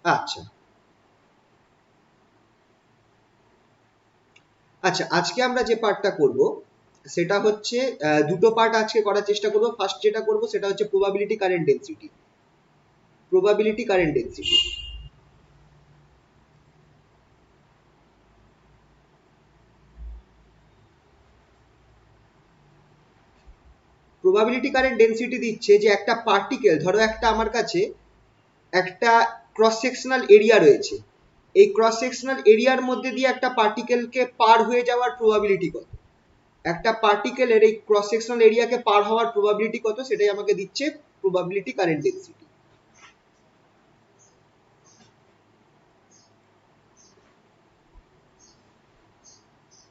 আচ্ছা আচ্ছা, আজকে আমরা যে পার্টটা করব সেটা হচ্ছে দুটো পার্ট আজকে করার চেষ্টা করব। ফার্স্ট যেটা করব সেটা হচ্ছে probability current density. Probability current density probability current density দিচ্ছে যে একটা পার্টিকেল, ধরো একটা আমার কাছে একটা ক্রস সেকশনাল এরিয়া রয়েছে, এই ক্রস সেকশনাল এরিয়ার মধ্যে দিয়ে একটা পার্টিকেলকে পার হয়ে যাওয়ার প্রবাবিলিটি কত, একটা পার্টিকেলের এই ক্রস সেকশনাল এরিয়াকে পার হওয়ার প্রবাবিলিটি কত, সেটাই আমাকে দিচ্ছে প্রবাবিলিটি কারেন্ট ডেনসিটি।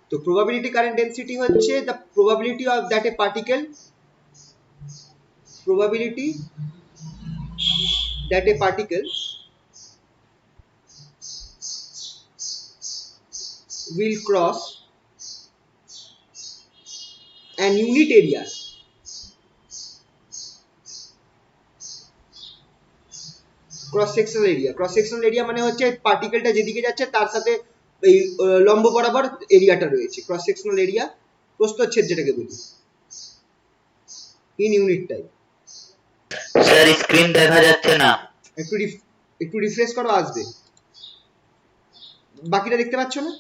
তো probability current density হচ্ছে the probability of that a particle, probability that a particle will cross an unit area cross sectional area. Cross sectional area মানে হচ্ছে পার্টিকেলটা যেদিকে যাচ্ছে তার সাথে এই লম্ব বরাবর এরিয়াটা রয়েছে, ক্রস সেকশনাল এরিয়া, প্রস্থচ্ছেদ যেটাকে বলি, in unit time. Sir screen দেখা যাচ্ছে না। একটু একটু রিফ্রেশ করো, আসবে। বাকিটা দেখতে পাচ্ছ না?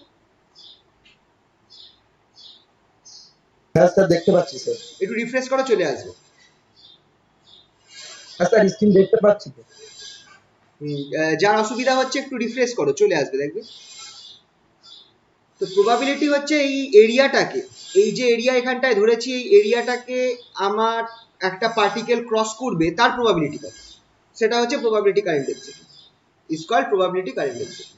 হ্যাঁ স্যার দেখতে পাচ্ছি স্যার। একটু রিফ্রেশ করো, চলে আসবে। হ্যাঁ স্যার স্ক্রিন দেখতে পাচ্ছি তো। যার অসুবিধা হচ্ছে একটু রিফ্রেশ করো, চলে আসবে, দেখবে। তো প্রবাবিলিটি হচ্ছে এই এরিয়াটাকে, এই যে এরিয়া এখানটায় ধরেছি, এই এরিয়াটাকে আমার একটা পার্টিকেল ক্রস করবে তার প্রবাবিলিটি কত, সেটা হচ্ছে probability current density, is called probability current density.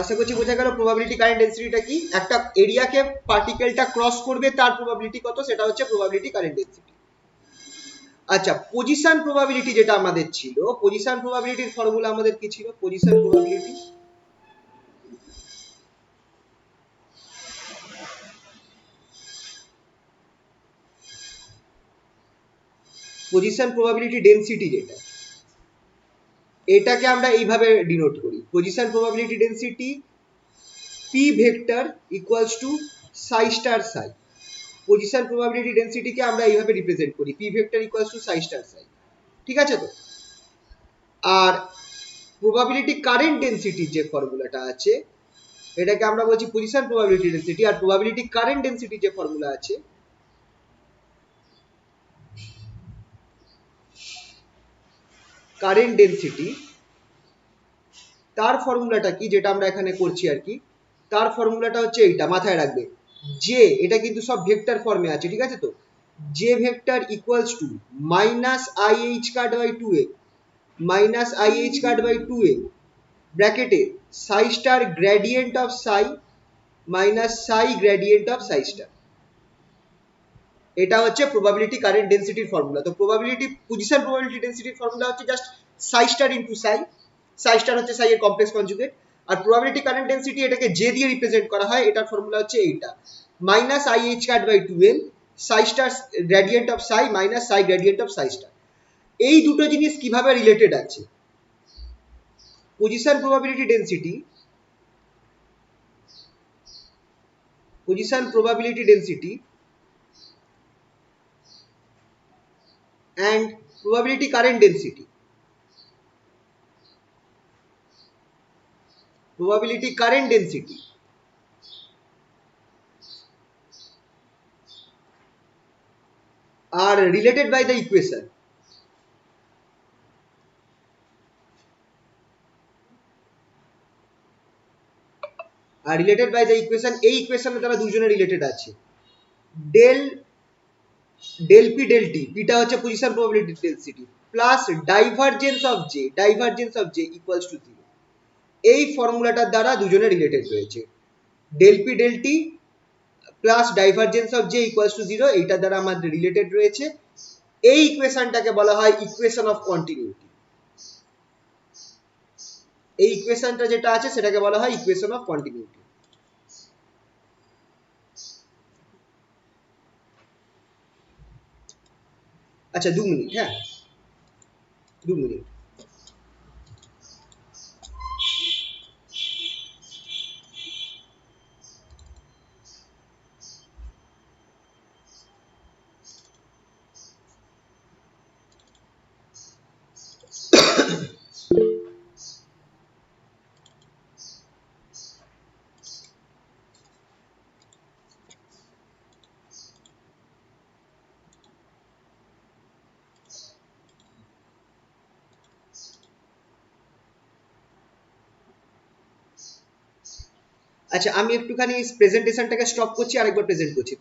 আশা করছি বোঝা গেল প্রবাবিলিটি কারেন্ট ডেনসিটিটা কি, একটা এরিয়াকে পার্টিকেলটা ক্রস করবে তার প্রবাবিলিটি কত, সেটা হচ্ছে প্রবাবিলিটি কারেন্ট ডেনসিটি। আচ্ছা, পজিশন প্রবাবিলিটি যেটা আমাদের ছিল, পজিশন প্রবাবিলিটির ফর্মুলা আমাদের কি ছিল? Position probability position probability density যেটা, এটাকে আমরা এইভাবে ডিনোট করি, position probability density P vector equals two সাই স্টার সাই। পজিশন প্রবাবিলিটি ডেনসিটিকে আমরা এইভাবে রিপ্রেজেন্ট করি, পি ভেক্টর ইকুয়ালস টু সাই স্টার সাই। ঠিক আছে তো? আর প্রবাবিলিটি কারেন্ট ডেনসিটির যে ফর্মুলাটা আছে, এটাকে আমরা বলছি পজিশন প্রবাবিলিটি ডেনসিটি, আর প্রবাবিলিটি কারেন্ট ডেনসিটির যে ফর্মুলা আছে, কারেন্ট ডেনসিটি, তার ফর্মুলাটা কি, যেটা আমরা এখানে করছি আর কি, তার ফর্মুলাটা হচ্ছে এইটা, মাথায় রাখবে। যে এটা কিন্তু সব ভেক্টর ফর্মে আছে, ঠিক আছে তো? J vector equals to minus I H cut by 2a minus I H cut by 2a ব্র্যাকেটে psi star gradient of psi minus psi gradient of psi star. এটা হচ্ছে প্রবাবিলিটি কারেন্ট ডেনসিটির ফর্মুলা। তো প্রবাবিলিটি পজিশন প্রবাবিলিটি ডেনসিটির formula হচ্ছে just psi star into psi, psi star হচ্ছে psi এর complex conjugate, আর প্রবাবিলিটি কারেন্ট ডেনসিটি এটাকে জে দিয়ে রিপ্রেজেন্ট করা হয়, এটার ফর্মুলা হচ্ছে এইটা, minus I H cut by 2n psi star gradient of psi minus psi gradient of psi star. এই দুটো জিনিস কিভাবে রিলেটেড আছে? Position probability density, position probability density and probability current density, probability current density are related by the equation, are related by the equation। এই ইকুয়েশনে তারা দুজনে related আছে, del del p del t, পিটা হচ্ছে position probability density, plus divergence of J equals to 0। এই ফর্মুলাটার দ্বারা দুজনে রিলেটেড রয়েছে, del p del t plus divergence of J equals to 0, এইটার দ্বারা আমাদের রিলেটেড রয়েছে। এই ইকুয়েশনটাকে বলা হয় ইকুয়েশন অফ কন্টিনিউটি। এই ইকুয়েশনটা যেটা আছে সেটাকে বলা হয় ইকুয়েশন অফ কন্টিনিউটি। আচ্ছা 2 মিনিট, হ্যাঁ 2 মিনিট। আচ্ছা আমি একটুখানি প্রেজেন্টেশনটাকে স্টপ করছি, আরেকবার প্রেজেন্ট করছি।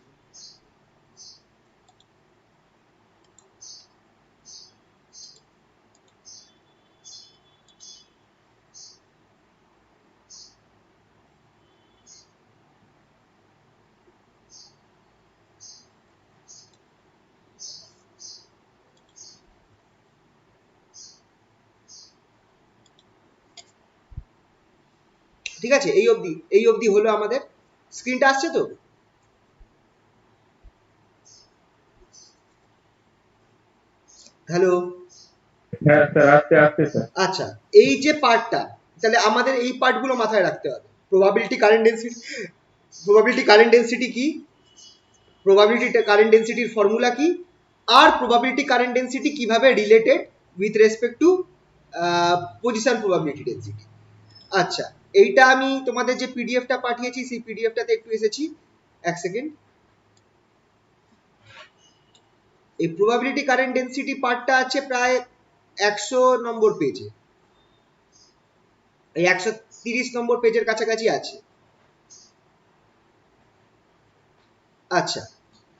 ঠিক আছে, এই অবধি হলো আমাদের। স্ক্রিনটা আসছে তো? হ্যালো? হ্যাঁ স্যার, আস্তে আস্তে স্যার। আচ্ছা, এই যে পার্টটা, তাহলে আমাদের এই পার্টগুলো মাথায় রাখতে হবে। প্রবাবিলিটি কারেন্ট ডেন্সিটি কি, প্রবাবিলিটি কারেন্ট ডেন্সিটির ফর্মুলা কি, আর প্রবাবিলিটি কারেন্ট ডেন্সিটি কিভাবে related with respect to position probability density. আচ্ছা, এইটা আমি তোমাদের যে পিডিএফটা পাঠিয়েছি সেই পিডিএফটাতে একটু এসেছি, এক সেকেন্ড। এই প্রবাবিলিটি কারেন্ট ডেন্সিটি পার্টটা আছে প্রায় 100 নম্বর পেজে, এই 130 নম্বর পেজের কাছাকাছি আছে। আচ্ছা,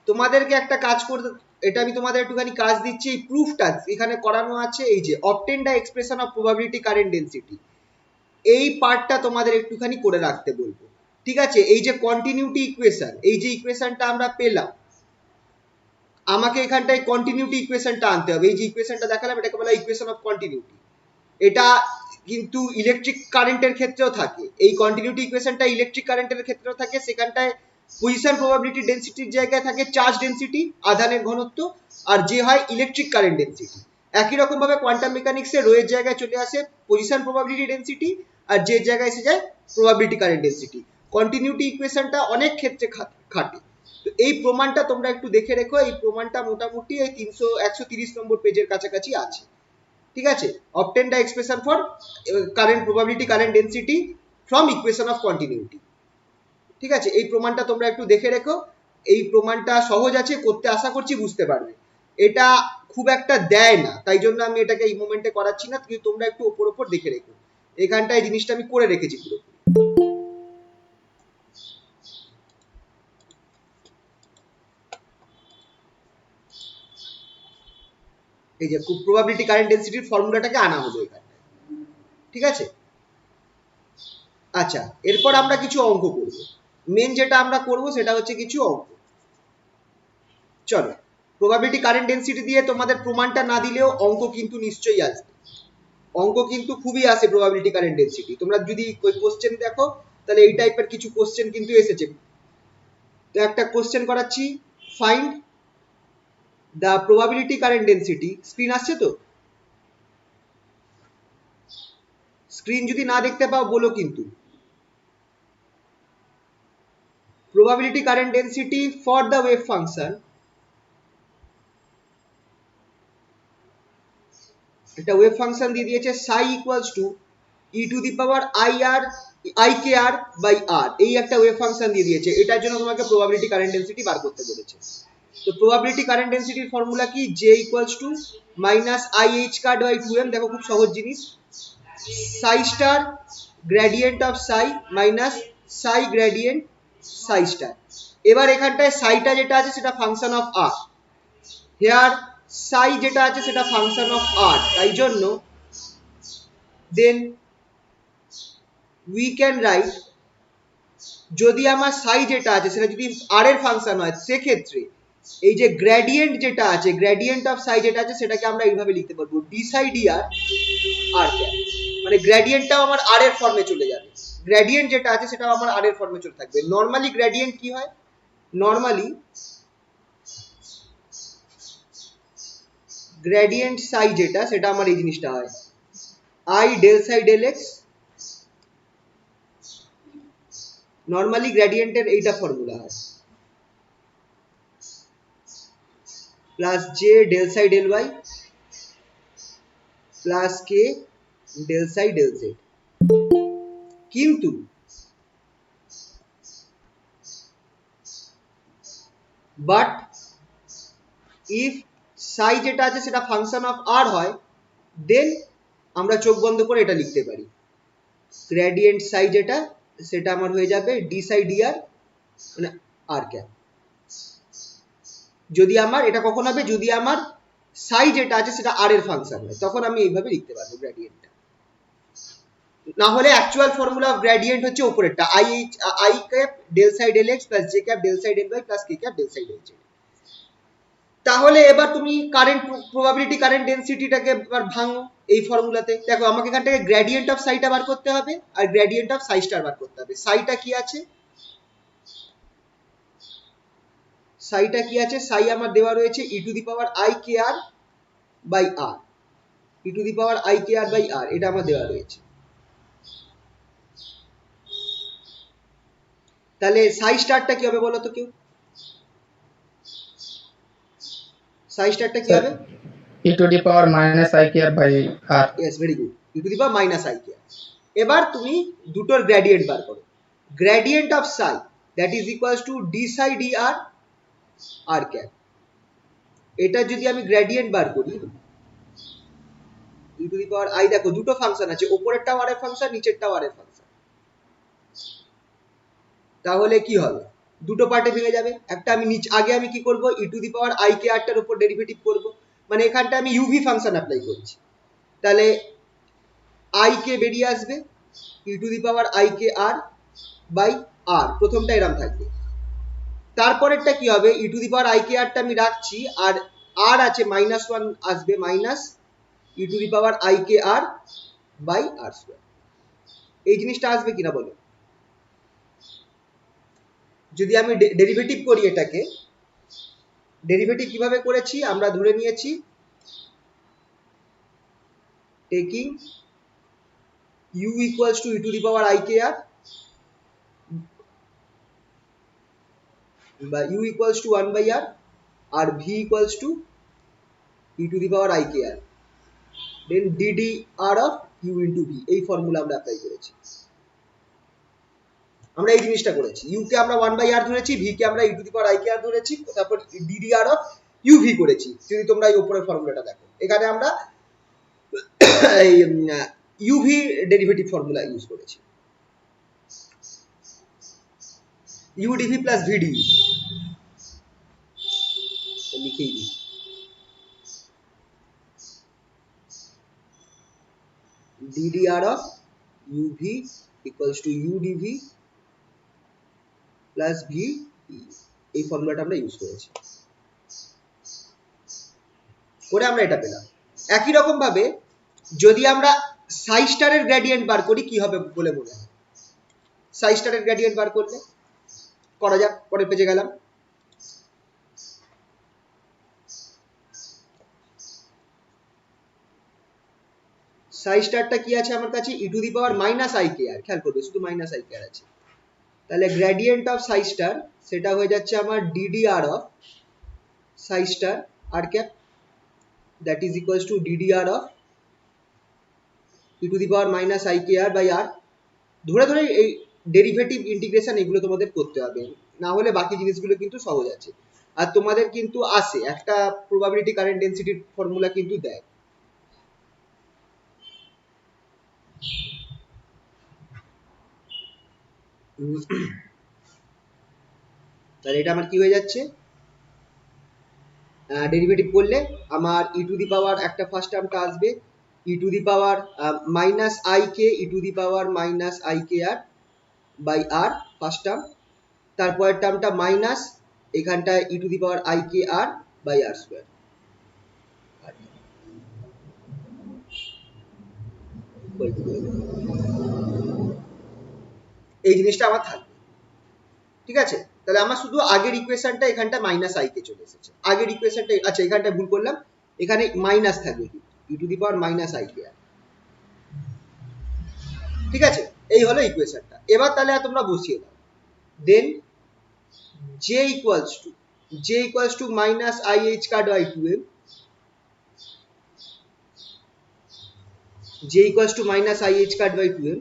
তোমাদেরকে একটা কাজ করতে, এটা আমি তোমাদের একটুখানি কাজ দিচ্ছি। এই প্রুফটা এখানে করানো আছে, এই যে obtain the expression of probability current density, এই পার্টটা তোমাদের একটুখানি করে রাখতে বলবো। ঠিক আছে, এই যে কন্টিনিউটি ইকুয়েশন, এই যে ইকুয়েশনটা আমরা পেলাম, আমাকে এখানটায় কন্টিনিউটি ইকুয়েশনটা আনতে হবে। এই যে ইকুয়েশনটা দেখালাম এটাকে বলা হয় ইকুয়েশন অফ কন্টিনিউটি। এটা কিন্তু ইলেকট্রিক কারেন্টের ক্ষেত্রেও থাকে, এই কন্টিনিউটি ইকুয়েশনটা ইলেকট্রিক কারেন্টের ক্ষেত্রেও থাকে। সেখানটায় পজিশন প্রবাবিলিটি ডেন্সিটির জায়গায় থাকে চার্জ ডেন্সিটি, আধানের ঘনত্ব, আর যে হয় ইলেকট্রিক কারেন্ট ডেন্সিটি। একই রকম ভাবে কোয়ান্টাম মেকানিক্সে রো এর জায়গায় চলে আসে পজিশন প্রবাবিলিটি ডেন্সিটি, আর যে জায়গায় এসে যায় প্রবাবিলিটি কারেন্ট ডেন্সিটি। কন্টিনিউটি ইকুয়েশনটা অনেক ক্ষেত্রে খাটে। তো এই প্রমাণটা তোমরা একটু দেখে রেখো, এই প্রমাণটা মোটামুটি এই 130 নম্বর পেজের কাছাকাছি আছে। ঠিক আছে, obtain the expression for current probability current density from equation of continuity। ঠিক আছে, এই প্রমাণটা তোমরা একটু দেখে রেখো। এই প্রমাণটা সহজ আছে করতে, আশা করছি বুঝতে পারবে। এটা খুব একটা দেয় না, তাই জন্য আমি এটাকে এই মোমেন্টে করাচ্ছি না, কিন্তু তোমরা একটু ওপর ওপর দেখে রেখো। এখানটায় জিনিসটা আমি করে রেখেছি পুরো। এই যে প্রবাবিলিটি কারেন্ট ডেন্সিটির ফর্মুলাটাকে আনা হলো এখানে। ঠিক আছে, আচ্ছা এরপর আমরা কিছু অঙ্ক করব। মেন যেটা আমরা করব সেটা হচ্ছে কিছু অঙ্ক। চলো, প্রবাবিলিটি কারেন্ট ডেন্সিটি দিয়ে তোমাদের প্রমাণটা না দিলেও অঙ্ক কিন্তু নিশ্চয়ই আসবে। অঙ্ক কিন্তু খুবই আসে প্রবাবিলিটি কারেন্ট ডেন্সিটি। তোমরা যদি ওই কোশ্চেন দেখো তাহলে এই টাইপের কিছু কোশ্চেন কিন্তু এসেছে। তো একটা কোশ্চেন করাচ্ছি, find the probability current density. Screen আসছে তো? স্ক্রিন যদি না দেখতে পাও বলো কিন্তু। probability current density for the wave function, একটা ওয়েভ ফাংশন দিয়ে দিয়েছে psi equals to e to the power ikr by r, এই একটা ওয়েভ ফাংশন দিয়ে দিয়েছে। এটার জন্য তোমাকে probability current density বার করতে বলেছে। তো probability current density এর ফর্মুলা কি, j equals to minus i h card by 2m। দেখো খুব সহজ জিনিস, psi star gradient of psi minus psi gradient psi star। এবার এখানটায় psiটা যেটা আছে সেটা function of r, here psi যেটা আছে সেটা ফাংশন অফ r, তাই জন্য দেন উই ক্যান রাইট, যদি আমার psi যেটা আছে সেটা যদি r এর ফাংশন হয় সেক্ষেত্রে এই যে গ্রেডিয়েন্ট যেটা আছে, গ্রেডিয়েন্ট অফ সাই যেটা আছে, সেটাকে আমরা এইভাবে লিখতে পারবো D psi D R R cap. মানে গ্রেডিয়েন্টটাও আমার আর এর ফর্মে চলে যাবে, গ্রেডিয়েন্ট যেটা আছে সেটাও আমার আর এর ফর্মে চলে থাকবে। নর্মালি গ্রেডিয়েন্ট কি হয়, নর্মালি গ্রেডিয়েন্ট সাই যেটা, সেটা আমার এই জিনিসটা হয় I del psi del X. Normally গ্রেডিয়েন্টের এইটা ফর্মুলা হয় plus J del psi del Y plus K del psi del Z. কিন্তু বাট ইফ সাই যেটা আছে সেটা ফাংশন অফ আর হয়, দেন আমরা চোখ বন্ধ করে এটা লিখতে পারি, গ্রেডিয়েন্ট সাই যেটা সেটা আমার হয়ে যাবে ডি সাই ডি আর মানে আর ক্যাপ। যদি আমার এটা কখন হবে, যদি আমার সাই যেটা আছে সেটা আর এর ফাংশন হয়, তখন আমি এইভাবে লিখতে পারবো গ্রেডিয়েন্টটা। না হলে অ্যাকচুয়াল ফর্মুলা অফ গ্রেডিয়েন্ট হচ্ছে উপরেরটা i cap del psi del x plus j cap del psi del Y plus k cap del psi del z. তাহলে এবার তুমি কারেন্ট প্রবাবিলিটি কারেন্ট ডেনসিটিটাকে এবার ভাঙো এই ফর্মুলাতে। দেখো আমাকে এখান থেকে গ্রেডিয়েন্ট অফ সাইটা বার করতে হবে আর গ্রেডিয়েন্ট অফ সাই স্টার বার করতে হবে। সাইটা কি আছে, সাইটা কি আছে, সাই আমার দেওয়া রয়েছে E to the power I K R by R, E to the power I K R by R, এটা আমার দেওয়া রয়েছে। তাহলে সাই স্টারটা কি হবে বলো তো কেউ, সাই স্টারটা কি হবে? e to the power minus I care by r. Yes, very good, E to the power minus I K R. এবার তুমি দুটোর গ্রেডিয়েন্ট বার করো, gradient of psi that is equals to D psi D R R cap. এটা যদি আমি gradient বার করি ই to the power I, দেখো দুটো ফাংশন আছে, উপরেরটাও আর এর ফাংশন, নিচেরটাও আর এর ফাংশন। তাহলে কি হবে, দুটো পার্টে ভেঙে যাবে। একটা আমি আগে আমি কি করব, ই to the power I K আর টার উপর ডেরিভেটিভ করব, মানে এখানটা আমি ইউভি ফাংশন অ্যাপ্লাই করছি। তাহলে আই কে বেরিয়ে আসবে E to the power I K R by R, প্রথমটা এরম থাকবে। তারপরেরটা কি হবে, E to the power I K আরটা আমি রাখছি, আর আর আছে মাইনাস ওয়ান আসবে, minus E to the power I K R by R square. এই জিনিসটা আসবে কিনা বলো? যদি আমি ডেরিভেটিভ করি, এটাকে ডেরিভেটিভ কিভাবে করেছি, আমরা ধরে নিয়েছি taking u equals to e to the power I k r বা u equals to 1 by r r v equals to e to the power I k r, then dd r of u into v, এই formula আমরা apply করেছি। আমরা এই জিনিসটা করেছি, u কে আমরা 1 by r ধরেছি, v কে আমরা e to the power I k r ধরেছি, তারপর dd r of uv করেছি। যদি তোমরা এই উপরের ফর্মুলাটা দেখো, এখানে আমরা এই uv ডেরিভেটিভ ফর্মুলা ইউজ করেছি, u dv plus v dv লিখেই দিই। ddr of uv equals to u dv plus v, এই ফর্মুলাটা আমরা ইউজ করেছি করে আমরা এটা পেলাম। একই রকম ভাবে যদি আমরা সাই স্টারের গ্রেডিয়েন্ট বার করি কি হবে বলে মনে হয়, সাই স্টারের গ্রেডিয়েন্ট বার করলে করা যাক, পরের পেজে গেলাম। সাই স্টারটা কি আছে আমার কাছে, E to the power minus I K R, খেয়াল করবে শুধু মাইনাস আই কে আর আছে। তাহলে গ্রেডিয়েন্ট অফ সাই স্টার সেটা হয়ে যাচ্ছে আমার D D R of psi star R cap, that is equals to D D R of E to the power minus I K R by R. ধরে ধরে এই derivative integration এগুলো তোমাদের করতে হবে, না হলে বাকি জিনিসগুলো কিন্তু সহজ আছে। আর তোমাদের কিন্তু আসে একটা প্রবাবিলিটি কারেন্ট ডেনসিটির ফর্মুলা কিন্তু দেয়। তাহলে এটা আমার কি হয়ে যাচ্ছে, ডেরিভেটিভ করলে আমার ই টু দি পাওয়ার একটা ফার্স্ট টার্মটা আসবে E to the power minus I K E to the power minus I K R by R first term, তারপরের টার্মটা মাইনাস এখানটায় E to the power I K R by R square. এই জিনিসটা আমার থাকবে, ঠিক আছে? তাহলে আমার শুধু আগের ইকুয়েশনটা এখানটা মাইনাস আই কে চলে এসেছে, আগের ইকুয়েশনটা, আচ্ছা এখানটা ভুল করলাম, এখানে মাইনাস থাকবে E to the power minus I K R, ঠিক আছে? এই হলো ইকুয়েশনটা। এবার তাহলে তোমরা বসিয়ে দাও, দেন j equals to minus I h card by 2m, j equals to minus I h card by 2m,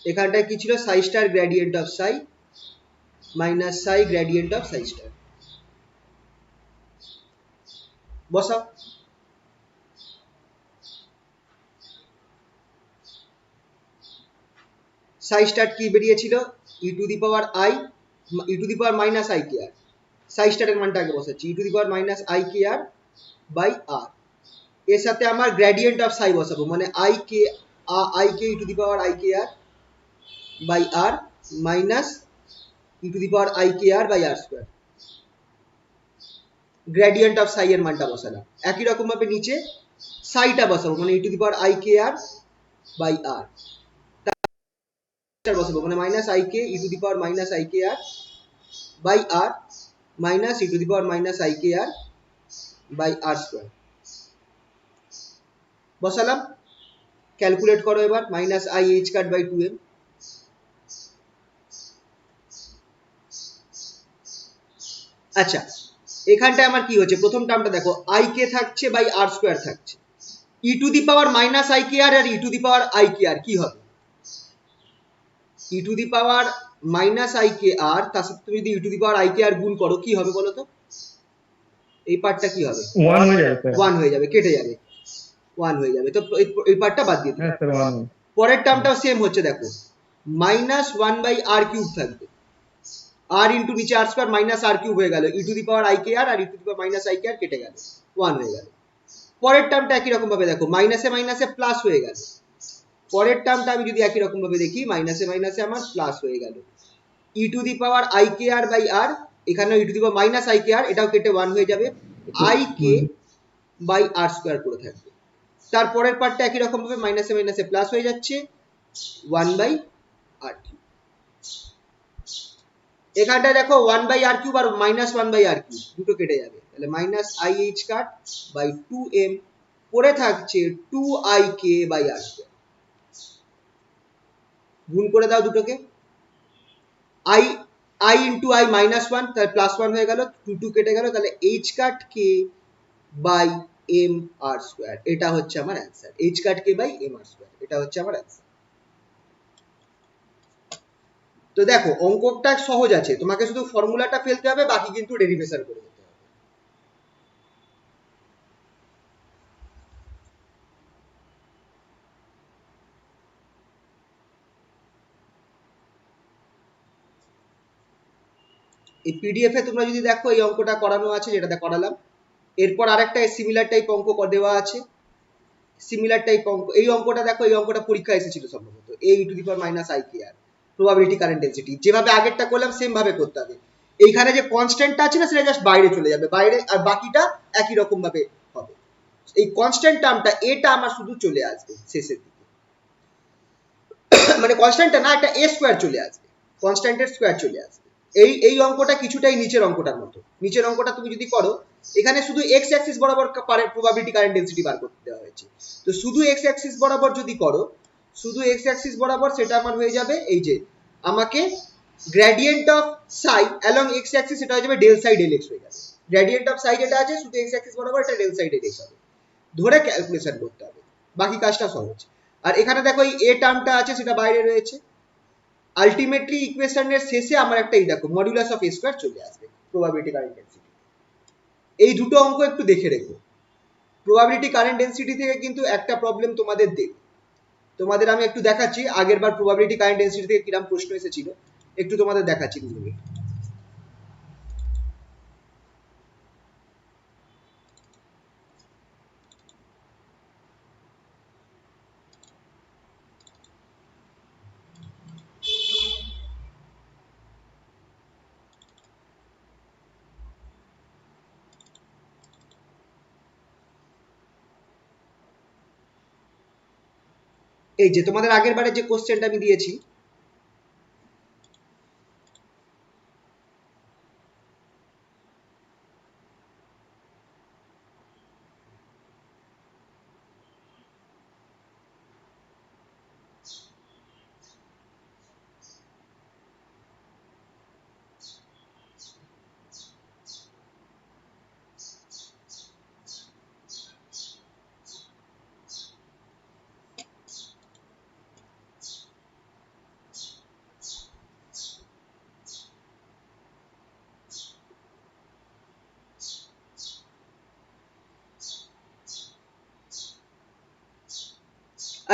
এখানটায় কি ছিল, psi star gradient of psi minus psi gradient of psi star, বসাও। psi star কি বেরিয়েছিল, E to the power I, E to the power minus I K R, psi star এর মানটা আগে বসাচ্ছি, E to the power minus I K R by R, এর সাথে আমার গ্রেডিয়েন্ট অফ সাই বসাবো, মানে I K E to the power I K R by R minus E to the power I K R by R square, gradient of psi এর মানটা বসালাম। একই রকম ভাবে নিচে সাইটা বসাবো, মানে E to the power I K R by R বসাবো, মানে minus I K E to the power minus I K R by R minus E to the power minus I K R by R square বসালাম। Calculate করো এবার, minus I H cut by 2m, আচ্ছা এখানটায় আমার কি হচ্ছে, প্রথম টার্মটা দেখো, আই কে থাকছে বাই আর স্কোয়ার থাকছে, E to the power minus I K R E to the power I K R কি হবে, E to the power minus I K R তার সাথে তুমি যদি ই to the power I K আর গুণ করো কি হবে বলো তো, এই পার্টটা কি হবে, 1 হয়ে যাবে স্যার। 1 হয়ে যাবে, কেটে যাবে, 1 হয়ে যাবে, তো এই পার্টটা বাদ দিয়ে দিই। হ্যাঁ স্যার 1। পরের টার্মটাও সেম হচ্ছে, দেখো মাইনাস 1 বাই আর কিউব থাকবে, আর ইন্টু নিচে R square minus R cube হয়ে গেল, E to the power I K R E to the power minus I K R কেটে গেল, 1 হয়ে গেল। পরের টার্মটা একই রকম ভাবে দেখো, মাইনাসে মাইনাসে প্লাস হয়ে গেল, পরের টার্মটা আমি যদি একই রকম ভাবে দেখি, মাইনাসে মাইনাসে আমার প্লাস হয়ে গেল, E to the power I K R by R, এখানে E to the power minus I K R, এটাও কেটে 1 হয়ে যাবে, I K by R square করে থাকবে। তারপরের পার্টটা একই রকম ভাবে মাইনাসে মাইনাসে প্লাস হয়ে যাচ্ছে, 1 বাই আর কিউব, এখানটায় দেখো 1 বাই আর কিউব আর মাইনাস 1 বাই আর কিউব দুটো কেটে যাবে, তাহলে minus I H cut by 2m, পড়ে থাকছে 2 ik বাই আর স্কোয়ার, গুণ করে দাও দুটোকে, i i into i minus 1, তাহলে প্লাস 1 হয়ে গেল, 2 কেটে গেল, তাহলে h cut k by m r square, এটা হচ্ছে আমার answer, h cut k by m r square, এটা হচ্ছে আমার অ্যান্সার। তো দেখো অঙ্কটা সহজ আছে, তোমাকে শুধু ফর্মুলাটা ফেলতে হবে, বাকি কিন্তু ডেরিভেশন করে দিতে হবে। এই পিডিএফ এ তোমরা যদি দেখো এই অঙ্কটা করানো আছে, যেটা করালাম, এরপর আরেকটা সিমিলার টাইপ অঙ্ক দেওয়া আছে, সিমিলার টাইপ অঙ্ক, এই অঙ্কটা দেখো, এই অঙ্কটা পরীক্ষা এসেছিল সম্ভবত, a e to the power minus I K r, probability current density, যেভাবে আগেরটা করলাম সেম ভাবে করতে হবে, এইখানে যে কনস্ট্যান্টটা আছে না সেটা জাস্ট বাইরে চলে যাবে, বাইরে, আর বাকিটা একই রকম ভাবে হবে, এই কনস্ট্যান্ট টার্মটা এটা আমার শুধু চলে আসবে শেষের দিকে, মানে কনস্ট্যান্টটা না, একটা a স্কয়ার চলে আসবে, কনস্ট্যান্টের স্কয়ার চলে আসবে। এই অঙ্কটা কিছুটাই নিচের অঙ্কটার মতো, নিচের অঙ্কটা তুমি যদি করো, এখানে শুধু এক্স অ্যাক্সিস বরাবর প্রবাবিলিটি কারেন্ট ডেনসিটি বার করতে দেওয়া হয়েছে, তো শুধু এক্স অ্যাক্সিস বরাবর যদি করো, শুধু এক্স অ্যাক্সিস বরাবর, সেটা আমার হয়ে যাবে এই যে, আমাকে gradient of Sai along x Axis, এটা হয়ে যাবে ডেল সাই ডেল এক্স হয়ে যাবে, গ্রেডিয়েন্ট অফ সাই যেটা আছে শুধু এক্স অ্যাক্সিস বরাবর, এটা ডেল সাই ডেল এক্স হবে, ধরে ক্যালকুলেশন করতে হবে, বাকি কাজটা সহজ। আর এখানে দেখো এই এ টার্মটা আছে সেটা বাইরে রয়েছে, আলটিমেটলি ইকুয়েশনের শেষে আমার একটা এই দেখো মডুলাস অফ এ স্কয়ার চলে আসবে প্রবাবিলিটি কারেন্ট ডেনসিটি। এই দুটো অঙ্ক একটু দেখে রেখো, প্রবাবিলিটি কারেন্ট ডেনসিটি থেকে কিন্তু একটা প্রবলেম তোমাদের দেবে, তোমাদের আমি একটু দেখাচ্ছি, আগের বার প্রবাবিলিটি কারেন্ট ডেনসিটি থেকে কিরকম প্রশ্ন এসেছিল, একটু তোমাদের দেখাচ্ছি 2 মিনিট। এই যে তোমাদের আগের বারে যে কোশ্চেনটা আমি দিয়েছি,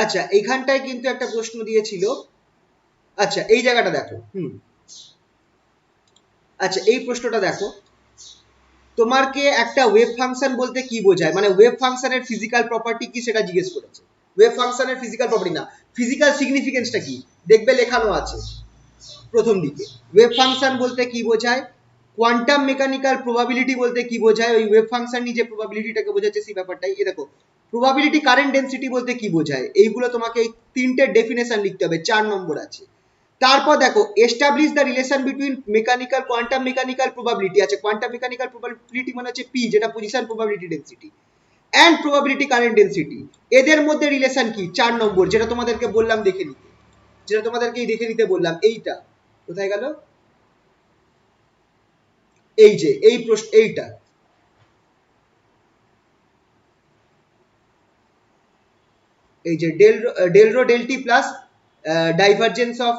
আচ্ছা এইখানটায় কিন্তু একটা প্রশ্ন দিয়েছিল, আচ্ছা এই জায়গাটা দেখো, আচ্ছা এই প্রশ্নটা দেখো, তোমাকে একটা ওয়েভ ফাংশন বলতে কি বোঝায়, মানে ওয়েভ ফাংশনের ফিজিক্যাল প্রপার্টি কি সেটা জিজ্ঞেস করেছে। ওয়েভ ফাংশনের ফিজিক্যাল প্রপার্টি না, ফিজিক্যাল সিগনিফিকেন্সটা কি দেখবে লেখানো আছে প্রথম দিকে। ওয়েভ ফাংশন বলতে কি বোঝায়, কোয়ান্টাম মেকানিক্যাল প্রবাবিলিটি বলতে কি বোঝায়, ওই ওয়েভ ফাংশন নিয়ে যে প্রবাবিলিটিটাকে বোঝাচ্ছে সেই ব্যাপারটাই। এ দেখো প্রবাবিলিটি কারেন্ট ডেন্সিটি বলতে কি বোঝায়, এইগুলো তোমাকে এই তিনটে ডেফিনেশন লিখতে হবে, 4 নম্বর আছে। তারপর দেখো establish the relation between mechanical quantum mechanical probability আছে, কোয়ান্টাম মেকানিক্যাল প্রবাবিলিটি মানে হচ্ছে পি, যেটা position probability density, and probability current density, এদের মধ্যে রিলেশন কি 4 নম্বর, যেটা তোমাদেরকে বললাম দেখে নিতে, যেটা তোমাদেরকে দেখে নিতে বললাম। এইটা কোথায় গেল, এই যে এই প্রশ্ন, এইটা এই যে del rho del t plus divergence of,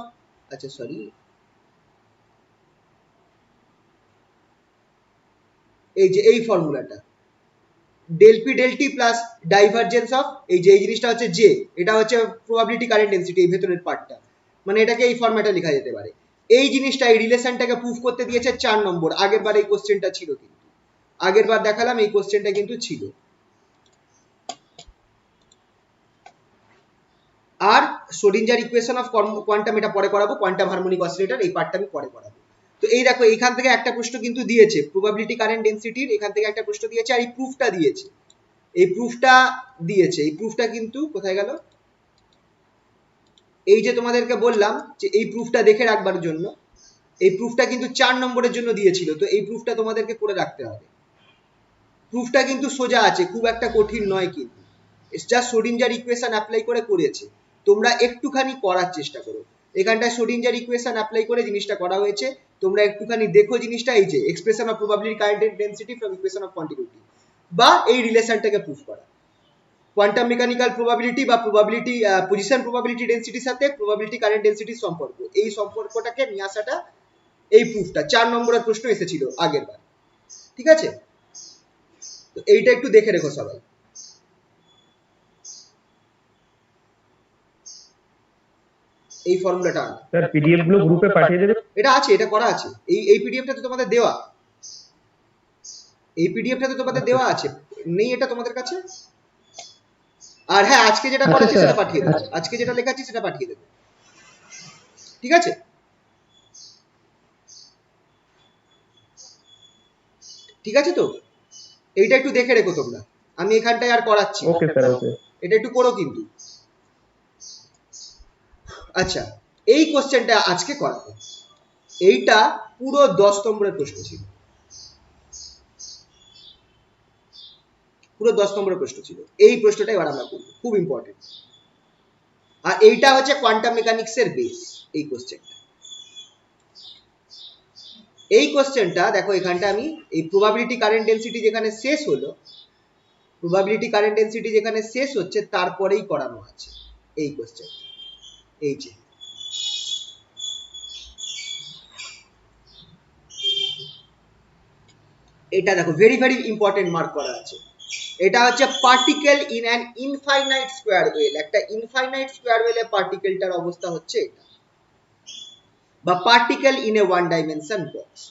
আচ্ছা সরি, এই যে এই ফর্মুলাটা del p del t plus divergence of, এই যে এই জিনিসটা হচ্ছে জে, এটা হচ্ছে প্রবাবিলিটি কারেন্ট ডেন্সিটি, এই ভেতরের পার্টটা, মানে এটাকে এই ফরম্যাটে লেখা যেতে পারে। এই জিনিসটা এই রিলেশনটাকে প্রুফ করতে দিয়েছে 4 নম্বর। আগের বার এই কোশ্চেনটা ছিল, কিন্তু আগের বার দেখালাম এই কোশ্চেনটা কিন্তু ছিল। আর শ্রোডিঞ্জার ইকুয়েশন অফ কোয়ান্টাম, এটা পরে করাবো, কোয়ান্টাম হারমোনিক অসিলেটর এই পার্টটা আমি পরে করাবো। তো এই দেখো এইখান থেকে একটা প্রশ্ন কিন্তু দিয়েছে, প্রবাবিলিটি কারেন্ট ডেন্সিটির এখান থেকে একটা প্রশ্ন দিয়েছে, আর এই প্রুফটা দিয়েছে, এই প্রুফটা দিয়েছে, এই প্রুফটা কিন্তু কোথায় গেল, এই যে তোমাদেরকে বললাম যে এই প্রুফটা দেখে রাখবার জন্য, এই প্রুফটা কিন্তু 4 নম্বরের জন্য দিয়েছিল, তো এই প্রুফটা তোমাদেরকে করে রাখতে হবে। প্রুফটা কিন্তু সোজা আছে, খুব একটা কঠিন নয়, কিন্তু জাস্ট শ্রোডিঞ্জার ইকুয়েশন অ্যাপ্লাই করে করেছে, তোমরা একটুখানি করার চেষ্টা করো। এখানটায় শ্রোডিঞ্জার ইকুয়েশন অ্যাপ্লাই করে জিনিসটা করা হয়েছে, তোমরা একটুখানি দেখো জিনিসটা, এই যে expression of probability current density from equation of continuity, বা এই রিলেশনটাকে প্রুফ করা, কোয়ান্টাম মেকানিক্যাল প্রবাবিলিটি বা প্রবাবিলিটি পজিশন প্রবাবিলিটি ডেন্সিটির সাথে প্রবাবিলিটি কারেন্ট ডেন্সিটির সম্পর্ক, এই সম্পর্কটাকে নিয়ে আসাটা এই প্রুফটা 4 নম্বরের প্রশ্ন এসেছিল আগের বার, ঠিক আছে? তো এইটা একটু দেখে রেখো সবাই। এই ফর্মুলাটা স্যার পিডিএফ গুলো গ্রুপে পাঠিয়ে দেবে? এটা আছে, এটা করা আছে, এই পিডিএফটা তো তোমাদের দেওয়া, এই পিডিএফটা তো তোমাদের দেওয়া আছে, নেই এটা তোমাদের কাছে? আর হ্যাঁ আজকে যেটা আচ্ছা করেছি স্যার, সেটা পাঠিয়ে দেবো, আজকে যেটা লেখা আছে সেটা পাঠিয়ে দেবো, ঠিক আছে? ঠিক আছে তো, এইটা একটু দেখে রেখো তোমরা, আমি এখানটায় আর করাচ্ছি না। ওকে স্যার, ওকে। এটা একটু করো কিন্তু। আচ্ছা এই কোশ্চেনটা আজকে করাবো, এইটা পুরো 10 নম্বরের প্রশ্ন ছিল, পুরো 10 নম্বরের প্রশ্ন ছিল, এই প্রশ্নটা এবার আমরা করবো, খুব ইম্পর্টেন্ট। আর এইটা হচ্ছে কোয়ান্টাম মেকানিক্স এর বেস, এই কোশ্চেনটা, এই কোশ্চেনটা দেখো এখানটা আমি এই প্রবাবিলিটি কারেন্ট ডেন্সিটি যেখানে শেষ হলো, প্রবাবিলিটি কারেন্ট ডেন্সিটি যেখানে শেষ হচ্ছে তারপরেই করানো আছে এই কোশ্চেন, এই যে এটা দেখো ভেরি ভেরি ইম্পর্টেন্ট মার্ক করা আছে, এটা হচ্ছে particle in an infinite square well, একটা ইনফাইনাইট স্কোয়ার ওয়েলে পার্টিকেলটার অবস্থা হচ্ছে এটা, বা particle in a one dimension box,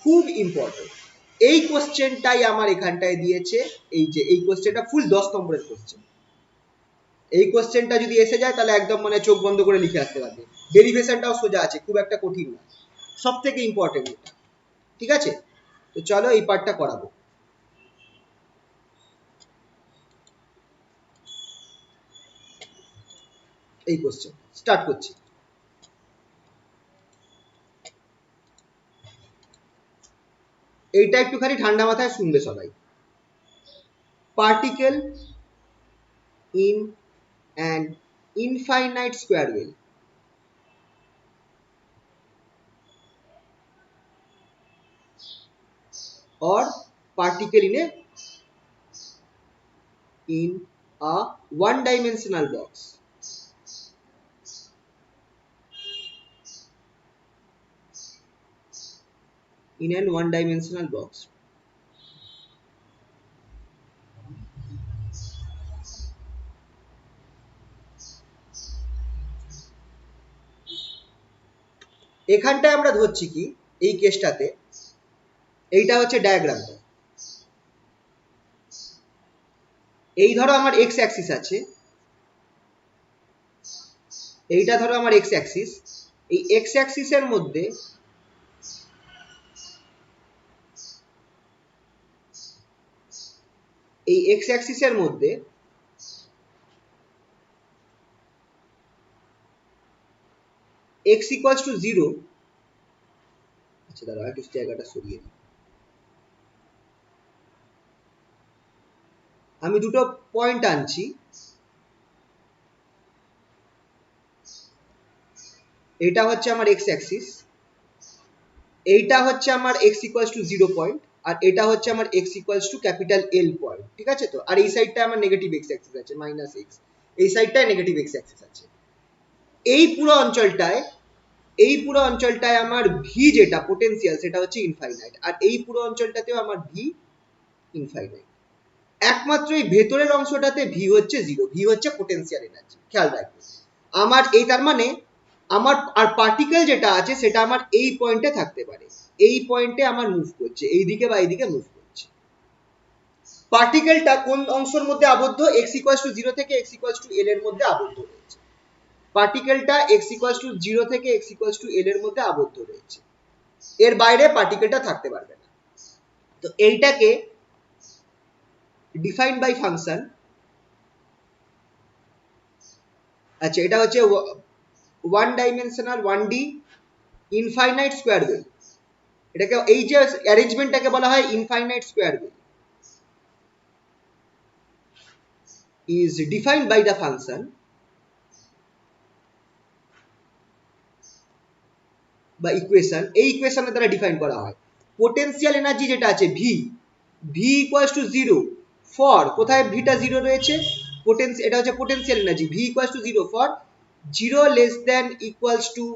খুব ইম্পর্টেন্ট। এই কোশ্চেনটাই আমার এখানটায় দিয়েছে, এই যে এই কোশ্চেনটা ফুল 10 নম্বরের কোশ্চেন, এই কোশ্চেনটা যদি এসে যায় তাহলে একদম মানে চোখ বন্ধ করে লিখে আসতে পারবে, ডেরিভেশনটাও সোজা আছে, খুব একটা কঠিন না, সব থেকে ইম্পর্টেন্ট এটা, ঠিক আছে? তো চলো এই পার্টটা করাবো। এই কোশ্চেন স্টার্ট করছি। এইটা একটুখানি ঠান্ডা মাথায় শুনবে সবাই। Particle in an infinite square well or particle in a one dimensional box in an one dimensional box এখানটায় আমরা ধরছি কি এই কেসটাতে এইটা হচ্ছে ডায়াগ্রামটা। এই ধরো আমার এক্স অ্যাক্সিস আছে, এইটা ধরো আমার এক্স অ্যাক্সিস। এই এক্স অ্যাক্সিসের মধ্যে এই এক্স অ্যাক্সিসের মধ্যে এক্স ইকুয়ালস টু 0। আচ্ছা দাঁড়াও একটু জায়গাটা সরিয়ে দিই। আমি দুটো পয়েন্ট আনছি, এটা হচ্ছে আমার এক্স অ্যাক্সিস, এইটা হচ্ছে আমার এক্স ইকুয়ালস টু 0 পয়েন্ট, আর এটা হচ্ছে আমার এক্স ইকুয়ালস টু ক্যাপিটাল এল পয়েন্ট, ঠিক আছে তো। আর এই সাইডটায় আমার নেগেটিভ এক্স অ্যাক্সিস আছে মাইনাস এক্স, এই সাইডটায় নেগেটিভ এক্স অ্যাক্সিস আছে। এই পুরো অঞ্চলটায় আমার ভি যেটা পোটেনশিয়াল সেটা হচ্ছে ইনফাইনাইট, আর এই পুরো অঞ্চলটাতেও আমার ভি ইনফাইনাইট। একমাত্র এই ভেতরের অংশটাতে ভি হচ্ছে 0, ভি হচ্ছে পোটেনশিয়াল এনার্জি, খেয়াল রাখবে। আমার এই তার মানে আমার আর পার্টিকেল যেটা আছে সেটা আমার এই পয়েন্টে থাকতে পারে, এই পয়েন্টে আমার মুভ করছে, এইদিকে বা এইদিকে মুভ করছে। পার্টিকেলটা কোন অংশের মধ্যে আবদ্ধ? x ইকুয়ালস টু 0 থেকে x ইকুয়ালস টু l এর মধ্যে আবদ্ধ রয়েছে। পার্টিকেলটা x ইকুয়ালস টু 0 থেকে x ইকুয়ালস টু l এর মধ্যে আবদ্ধ রয়েছে, এর বাইরে পার্টিকেলটা থাকতে পারবে না। তো এইটাকে ডিফাইন বাই ফাংশন, আচ্ছা এটা হচ্ছে one dimensional 1D infinite square wave. এটাকে এই যে অ্যারেঞ্জমেন্টটাকে বলা হয় infinite square wave is defined by the function বা ইকুয়েশন। এই ইকুয়েশনের দ্বারা ডিফাইন করা হয় পোটেনশিয়াল এনার্জি যেটা আছে V, V equals to 0 for, কোথায় ভিটা 0 রয়েছে? এটা হচ্ছে potential energy, V equals to 0 for 0 less than equals to,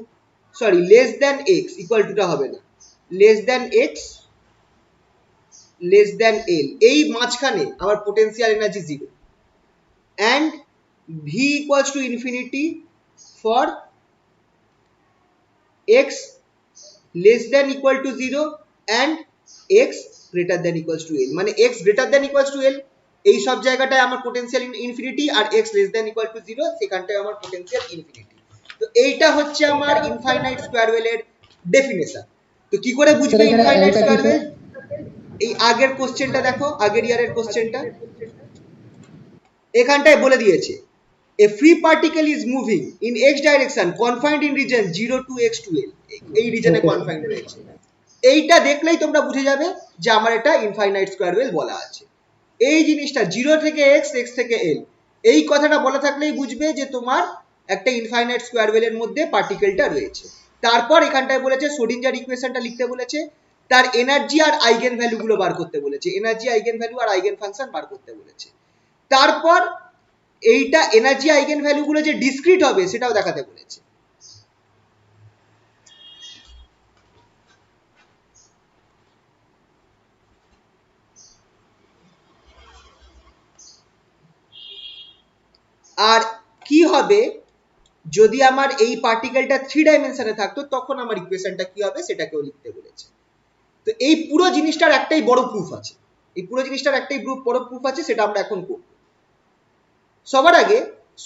sorry less than X, equal টুটা হবে না, less than x less than L, এই মাঝখানে আমার potential energy 0, and v equals to infinity for x less than equal to 0 and x greater than equals to l, মানে x greater than equals to l এই সব জায়গাটায় আমার potential infinity, R x less than equal to 0 সেখানটায় আমার potential infinity. তো এইটা হচ্ছে আমার ইনফাইনাইট স্কোয়ার ওয়েলের ডেফিনেশন। তো কি করে বুঝবে ইনফাইনাইট স্কোয়ার ওয়েল? এই আগের কোশ্চেনটা দেখো, আগের ইয়ারের কোশ্চেনটা, এখানটায় বলে দিয়েছে a free particle is moving in x direction confined in region 0 to x to l, এই রিজনে কনফাইন্ড রয়েছে। এইটা দেখলেই তোমরা বুঝে যাবে যে আমার এটা ইনফাইনাইট স্কোয়ার ওয়েল বলা আছে। এই জিনিসটা 0 থেকে x, x থেকে l, এই কথাটা বলা থাকলেই বুঝবে যে তোমার একটা ইনফাইনাইট স্কোয়ার ওয়েলের মধ্যে পার্টিকেলটা রয়েছে। তারপর এখানটায় বলেছে সোডিঞ্জার ইকুয়েশনটা লিখতে বলেছে, তার এনার্জি আর আইগেন ভ্যালু গুলো বার করতে বলেছে, এনার্জি আইগেন ভ্যালু আর আইগেন ফাংশন বার করতে বলেছে। তারপর এইটা এনার্জি আইগেন ভ্যালু গুলো যে ডিসক্রিট হবে সেটাও দেখাতে বলেছে। আর কি হবে যদি আমার এই পার্টিকেলটা 3 ডাইমেনশনে থাকতো, তখন আমার ইকুয়েশনটা কি হবে সেটাকেও লিখতে বলেছে। তো এই পুরো জিনিসটার একটাই বড় প্রুফ আছে, এই পুরো জিনিসটার একটাই বড় প্রুফ আছে, সেটা আমরা এখন করব। সবার আগে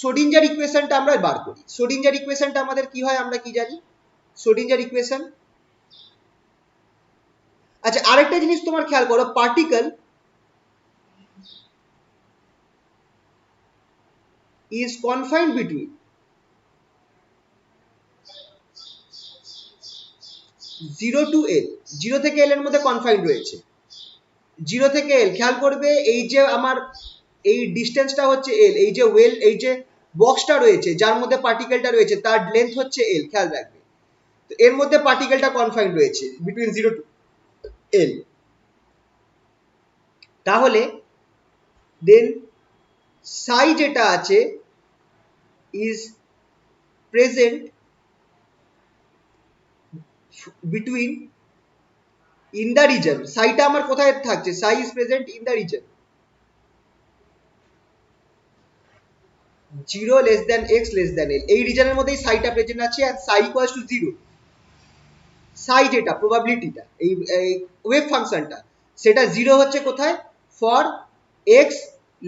সোডিঞ্জার ইকুয়েশনটা আমরা বার করি। সোডিঞ্জার ইকুয়েশনটা আমাদের কি হয় আমরা কি জানি? সোডিঞ্জার ইকুয়েশন, আচ্ছা আরেকটা জিনিস তোমার খেয়াল করো, particle is confined between 0 to L, 0 থেকে এল এর মধ্যে কনফাইন্ড রয়েছে। 0 থেকে এল খেয়াল করবে, এই যে আমার এই ডিস্টেন্সটা হচ্ছে এল, এই যে এই যে বক্সটা রয়েছে যার মধ্যে পার্টিকেলটা রয়েছে তার লেন্থ হচ্ছে এল, খেয়াল রাখবে। তো এর মধ্যে পার্টিকেলটা কনফাইন্ড রয়েছে বিটুইন 0 টু এল। তাহলে দেন সাই যেটা আছে is present between in the region. সাইটা আমার কোথায় থাকছে? Psi is present in the region 0 less than x less than L, এই রিজনের মধ্যেই সাইটা প্রেজেন্ট আছে। আর সাই ইকুয়ালস টু 0, সাই যেটা প্রবাবিলিটিটা, এই ওয়েভ ফাংশনটা, সেটা 0 হচ্ছে কোথায়? For X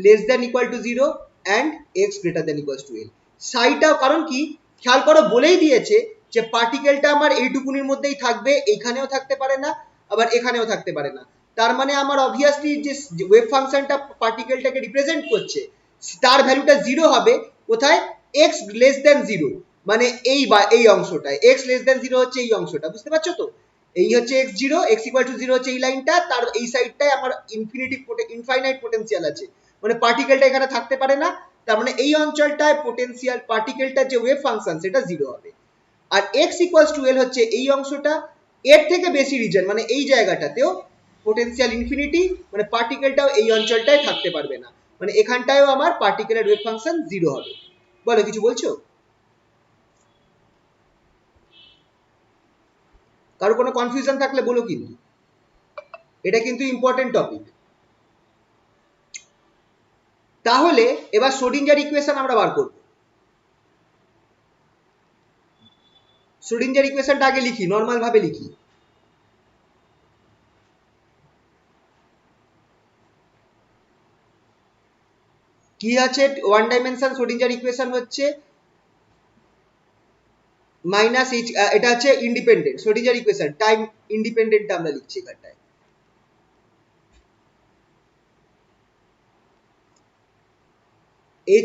less than equal to 0 and X greater than equals to L. সাইটা কারণ কি খেয়াল করো, বলেই দিয়েছে যে পার্টিকেলটা আমার এইটুকুনির মধ্যেই থাকবে, এখানেও থাকতে পারে না আবার এখানেও থাকতে পারে না। তার মানে আমার অবভিয়াসলি যে ওয়েভ ফাংশনটা পার্টিকেলটাকে রিপ্রেজেন্ট করছে তার ভ্যালুটা 0 হবে কোথায়? এক্স লেস দ্যান 0, মানে এই অংশটায় এক্স লেস দ্যান 0 হচ্ছে এই অংশটা, বুঝতে পারছো তো? এই হচ্ছে x0, x ইকুয়াল টু 0 হচ্ছে এই লাইনটা, তার এই সাইডটায় আমার ইনফাইনাইট পোটেনশিয়াল আছে, মানে পার্টিকেলটা এখানে থাকতে পারে না। তার মানে এই অঞ্চলটায় পোটেনশিয়াল পার্টিকেলটার যে ওয়েভ ফাংশন সেটা 0 হবে। আর x ইকুয়ালস টু এল হচ্ছে এই অংশটা, এর থেকে বেশি রিজন মানে এই জায়গাটাতেও পোটেনশিয়াল ইনফিনিটি, মানে পার্টিকেলটাও এই অঞ্চলটায় থাকতে পারবে না, মানে এখানটায়ও আমার পার্টিকেলের ওয়েভ ফাংশন 0 হবে। বলো, কিছু বলছো? কারো কোনো কনফিউশন থাকলে বলো, কিন্তু এটা কিন্তু ইম্পর্টেন্ট টপিক। তাহলে এবার শ্রোডিঞ্জার ইকুয়েশন আমরা বার করব। শ্রোডিঞ্জার ইকুয়েশনটা আগে লিখি, নর্মাল ভাবে লিখি। কি আছে? ওয়ান ডাইমেনশন শ্রোডিঞ্জার ইকুয়েশন হচ্ছে মাইনাস এইচ, এটা হচ্ছে independent Schrodinger equation, time independent আমরা লিখছি এখানটায়।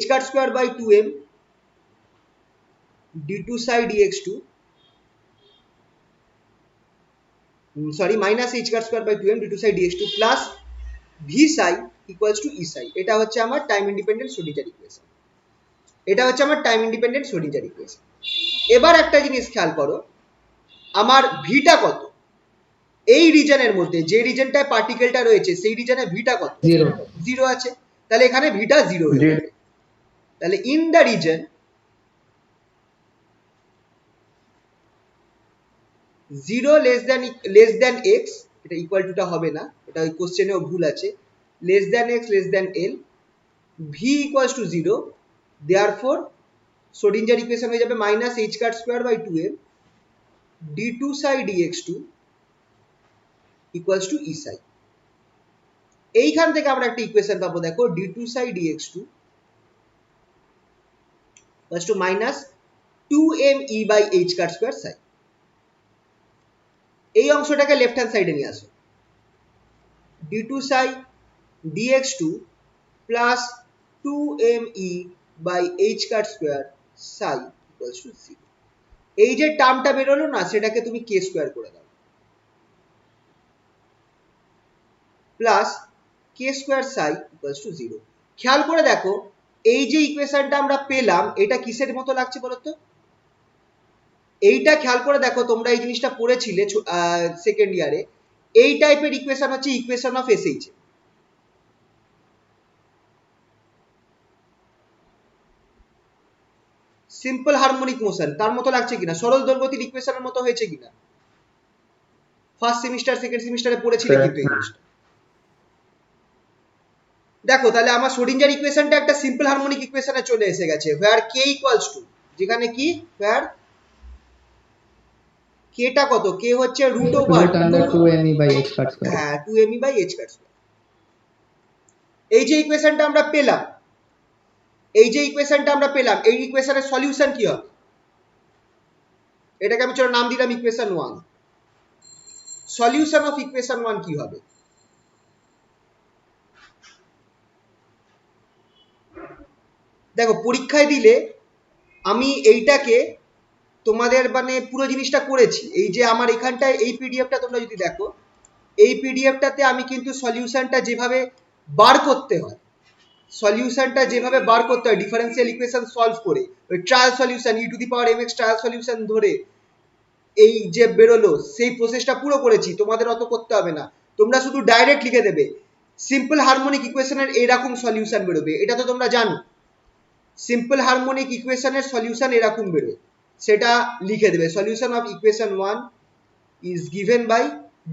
h cut square by 2m d2 psi dx2, sorry minus h cut square by 2m d2 psi dx2 plus v psi equals to e psi। এটা হচ্ছে আমার time independent Schrodinger equation, এটা হচ্ছে আমার time independent Schrodinger equation. এবার একটা জিনিস খেয়াল করো, আমার ভিটা কত? এই রিজনের মধ্যে যে রিজনটায় পার্টিকেলটা রয়েছে সেই রিজনে ভিটা কত? 0। 0 আছে, তাহলে এখানে ভিটা 0 হয়ে যাবে। তাহলে in the region 0 less than x, এটা ইকুয়াল টুটা হবে না, এটা ওই কোশ্চেনেও ভুল আছে, less than x less than l, v equals to 0, therefore Schrodinger equation হয়ে যাবে minus h cut square by 2m d2 psi dx2 equals to e psi। এইখান থেকে আমরা একটা ইকুয়েশন পাবো, দেখো d2 psi dx2 equals to minus 2me by h cut square psi। এই অংশটাকে লেফট হ্যান্ড সাইডে নিয়ে আসো, d2 psi dx2 plus 2me by h cut square psi equals to 0। এই যে টার্মটা বেরোলো না, সেটাকে তুমি k স্কয়ার করে দাও, plus k square psi equals to 0। খেয়াল করে দেখো, এই যে ইকুয়েশনটা আমরা পেলাম এটা কিসের মতো লাগছে বলো তো? এইটা খেয়াল করে দেখো, তোমরা এই জিনিসটা পড়েছিলে সেকেন্ড ইয়ারে, এই টাইপের ইকুয়েশন হচ্ছে equation of SH. Simple harmonic motion, তার মতো লাগছে কিনা? সরল দোলগতির ইকুয়েশনের মতো হয়েছে কিনা? ফার্স্ট সেমিস্টার সেকেন্ড সেমিস্টারে পড়েছিলে কিন্তু এই জিনিসটা। দেখো তাহলে আমার শ্রোডিঞ্জার ইকুয়েশনটা একটা সিম্পল হারমোনিক ইকুয়েশনে চলে এসে গেছে, where k ইকুয়ালস টু, যেখানে কি where k টা কত? k হচ্ছে root over 2me by h cut square. হ্যাঁ 2me by h cut square. এই যে ইকুয়েশনটা আমরা পেলাম, এই যে ইকুয়েশনটা আমরা পেলাম, এই ইকুয়েশনের সলিউশন কি হবে? এটাকে আমি চলো নাম দিলাম ইকুয়েশন 1। সলিউশন অফ ইকুয়েশন 1 কি হবে? দেখো পরীক্ষায় দিলে আমি এইটাকে তোমাদের মানে পুরো জিনিসটা করেছি। এই যে আমার এখানটায় এই পিডিএফটা তোমরা যদি দেখো, এই পিডিএফটাতে আমি কিন্তু সলিউশনটা যেভাবে বার করতে হয়, সলিউশনটা যেভাবে বার করতে হয় ডিফারেন্সিয়াল ইকুয়েশন সলভ করে, ওই trial solution E to the power mx trial solution ধরে এই যে বেরোলো সেই প্রসেসটা পুরো করেছি। তোমাদের অত করতে হবে না, তোমরা শুধু ডাইরেক্ট লিখে দেবে সিম্পল হারমোনিক ইকুয়েশনের এরকম সলিউশন বেরোবে, এটা তো তোমরা জানো। সিম্পল হারমোনিক ইকুয়েশনের সলিউশন এরকম বেরোবে, সেটা লিখে দেবে solution of equation 1 is given by,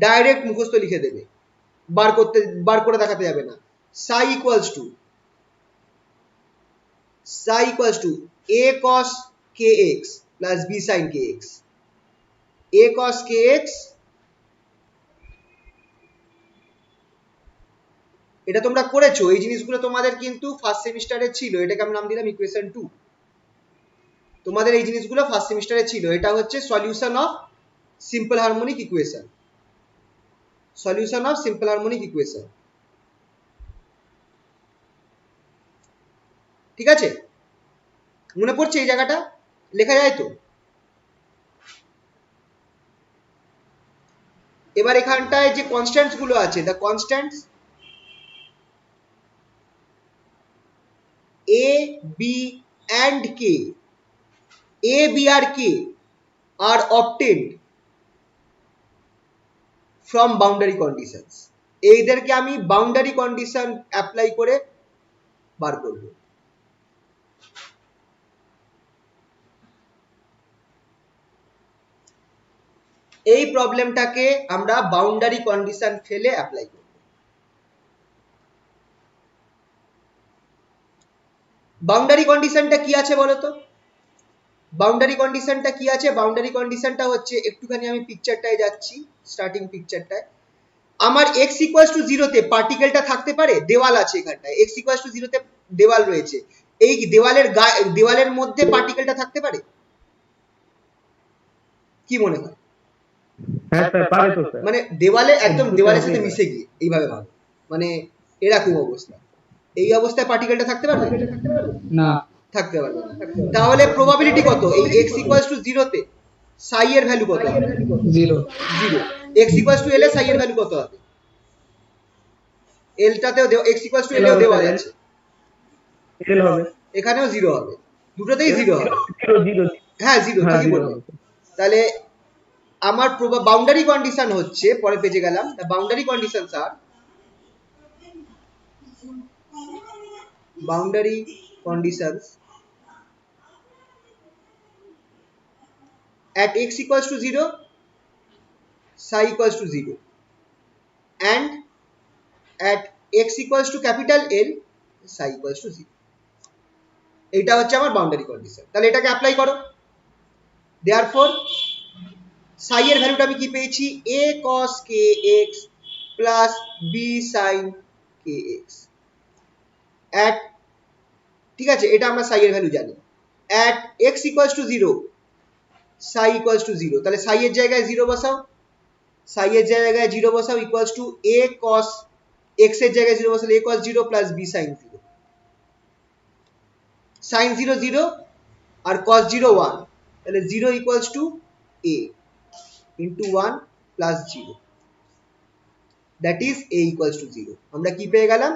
direct মুখস্থ লিখে দেবে, বার করে দেখাতে যাবে না। psi equals to a cos kx plus b sin kx, a cos kx, এটা তোমরা করেছো, এই জিনিসগুলো তোমাদের কিন্তু ফার্স্ট সেমিস্টারে ছিল, এটাকে আমি নাম দিলাম ইকুয়েশন 2। তোমাদের এই জিনিসগুলো ফার্স্ট সেমিস্টারে ছিল। এটা হচ্ছে solution of simple harmonic equation, solution of simple harmonic equation, ঠিক আছে? মনে পড়ছে এই জায়গাটা? লেখা যায় তো? এবার এখানটায় যে কনস্ট্যান্টস গুলো আছে, the constants a b and k, a b আর k are obtained from boundary conditions, এইদেরকে আমি বাউন্ডারি কন্ডিশন অ্যাপ্লাই করে বার করব। এই প্রবলেমটাকে আমরা বাউন্ডারি কন্ডিশন ফেলে অ্যাপ্লাই করব। বাউন্ডারি কন্ডিশনটা কি আছে বলো তো? বাউন্ডারি কন্ডিশনটা কি আছে? বাউন্ডারি কন্ডিশনটা হচ্ছে, একটুখানি আমি পিকচারটায় যাচ্ছি, স্টার্টিং পিকচারটায়। আমার x ইকুয়ালস টু 0 তে পার্টিকেলটা থাকতে পারে, দেওয়াল আছে এখানটায়, x ইকুয়ালস টু 0 তে দেওয়াল রয়েছে, এই দেওয়ালের মধ্যে পার্টিকেলটা থাকতে পারে? কি মনে হয়? হ্যাঁ স্যার, পারে তো স্যার। মানে দেওয়ালে একদম দেওয়ালের সাথে মিশে গিয়ে, এইভাবে ভাবো, মানে এরকম অবস্থা, এই অবস্থায় পার্টিকেলটা থাকতে পারবে? না। থাকতে পারবে না। তাহলে প্রবাবিলিটি কত এই x ইকুয়ালস টু 0 তে সাই এর ভ্যালু কত হবে? 0। 0। x ইকুয়ালস টু l এ সাই এর ভ্যালু কত হবে? l টাতেও x equals to l এও দেওয়া আছে, এল হবে, এখানেও 0 হবে, দুটোতেই 0 হবে। 0 0। হ্যাঁ 0, ঠিকই বললে। তাহলে আমার বাউন্ডারি কন্ডিশন হচ্ছে, পরে পেজে গেলাম, বাউন্ডারি কন্ডিশনস আর boundary conditions at x equals to 0 psi equals to 0 and at x equals to capital L psi equals to 0, এটা হচ্ছে আমার বাউন্ডারি কন্ডিশন। তাহলে এটাকে অ্যাপ্লাই করো। therefore psi এর ভ্যালুটা আমি কি পেয়েছি? a cos kx plus b sin kx at, ঠিক আছে, এটা আমরা psi এর ভ্যালু জানি। at x equals to 0 psi equals to 0, তাহলে psi এর জায়গায় 0 বসাও, psi এর জায়গায় 0 বসাও, equals to a cos x এর জায়গায় 0 বসালে a cos 0 plus b sin 0, sin 0 0 R cos 0 1, তাহলে 0 equals to a into 1 plus 0, that is a equals to 0। আমরা কি পেয়ে গেলাম?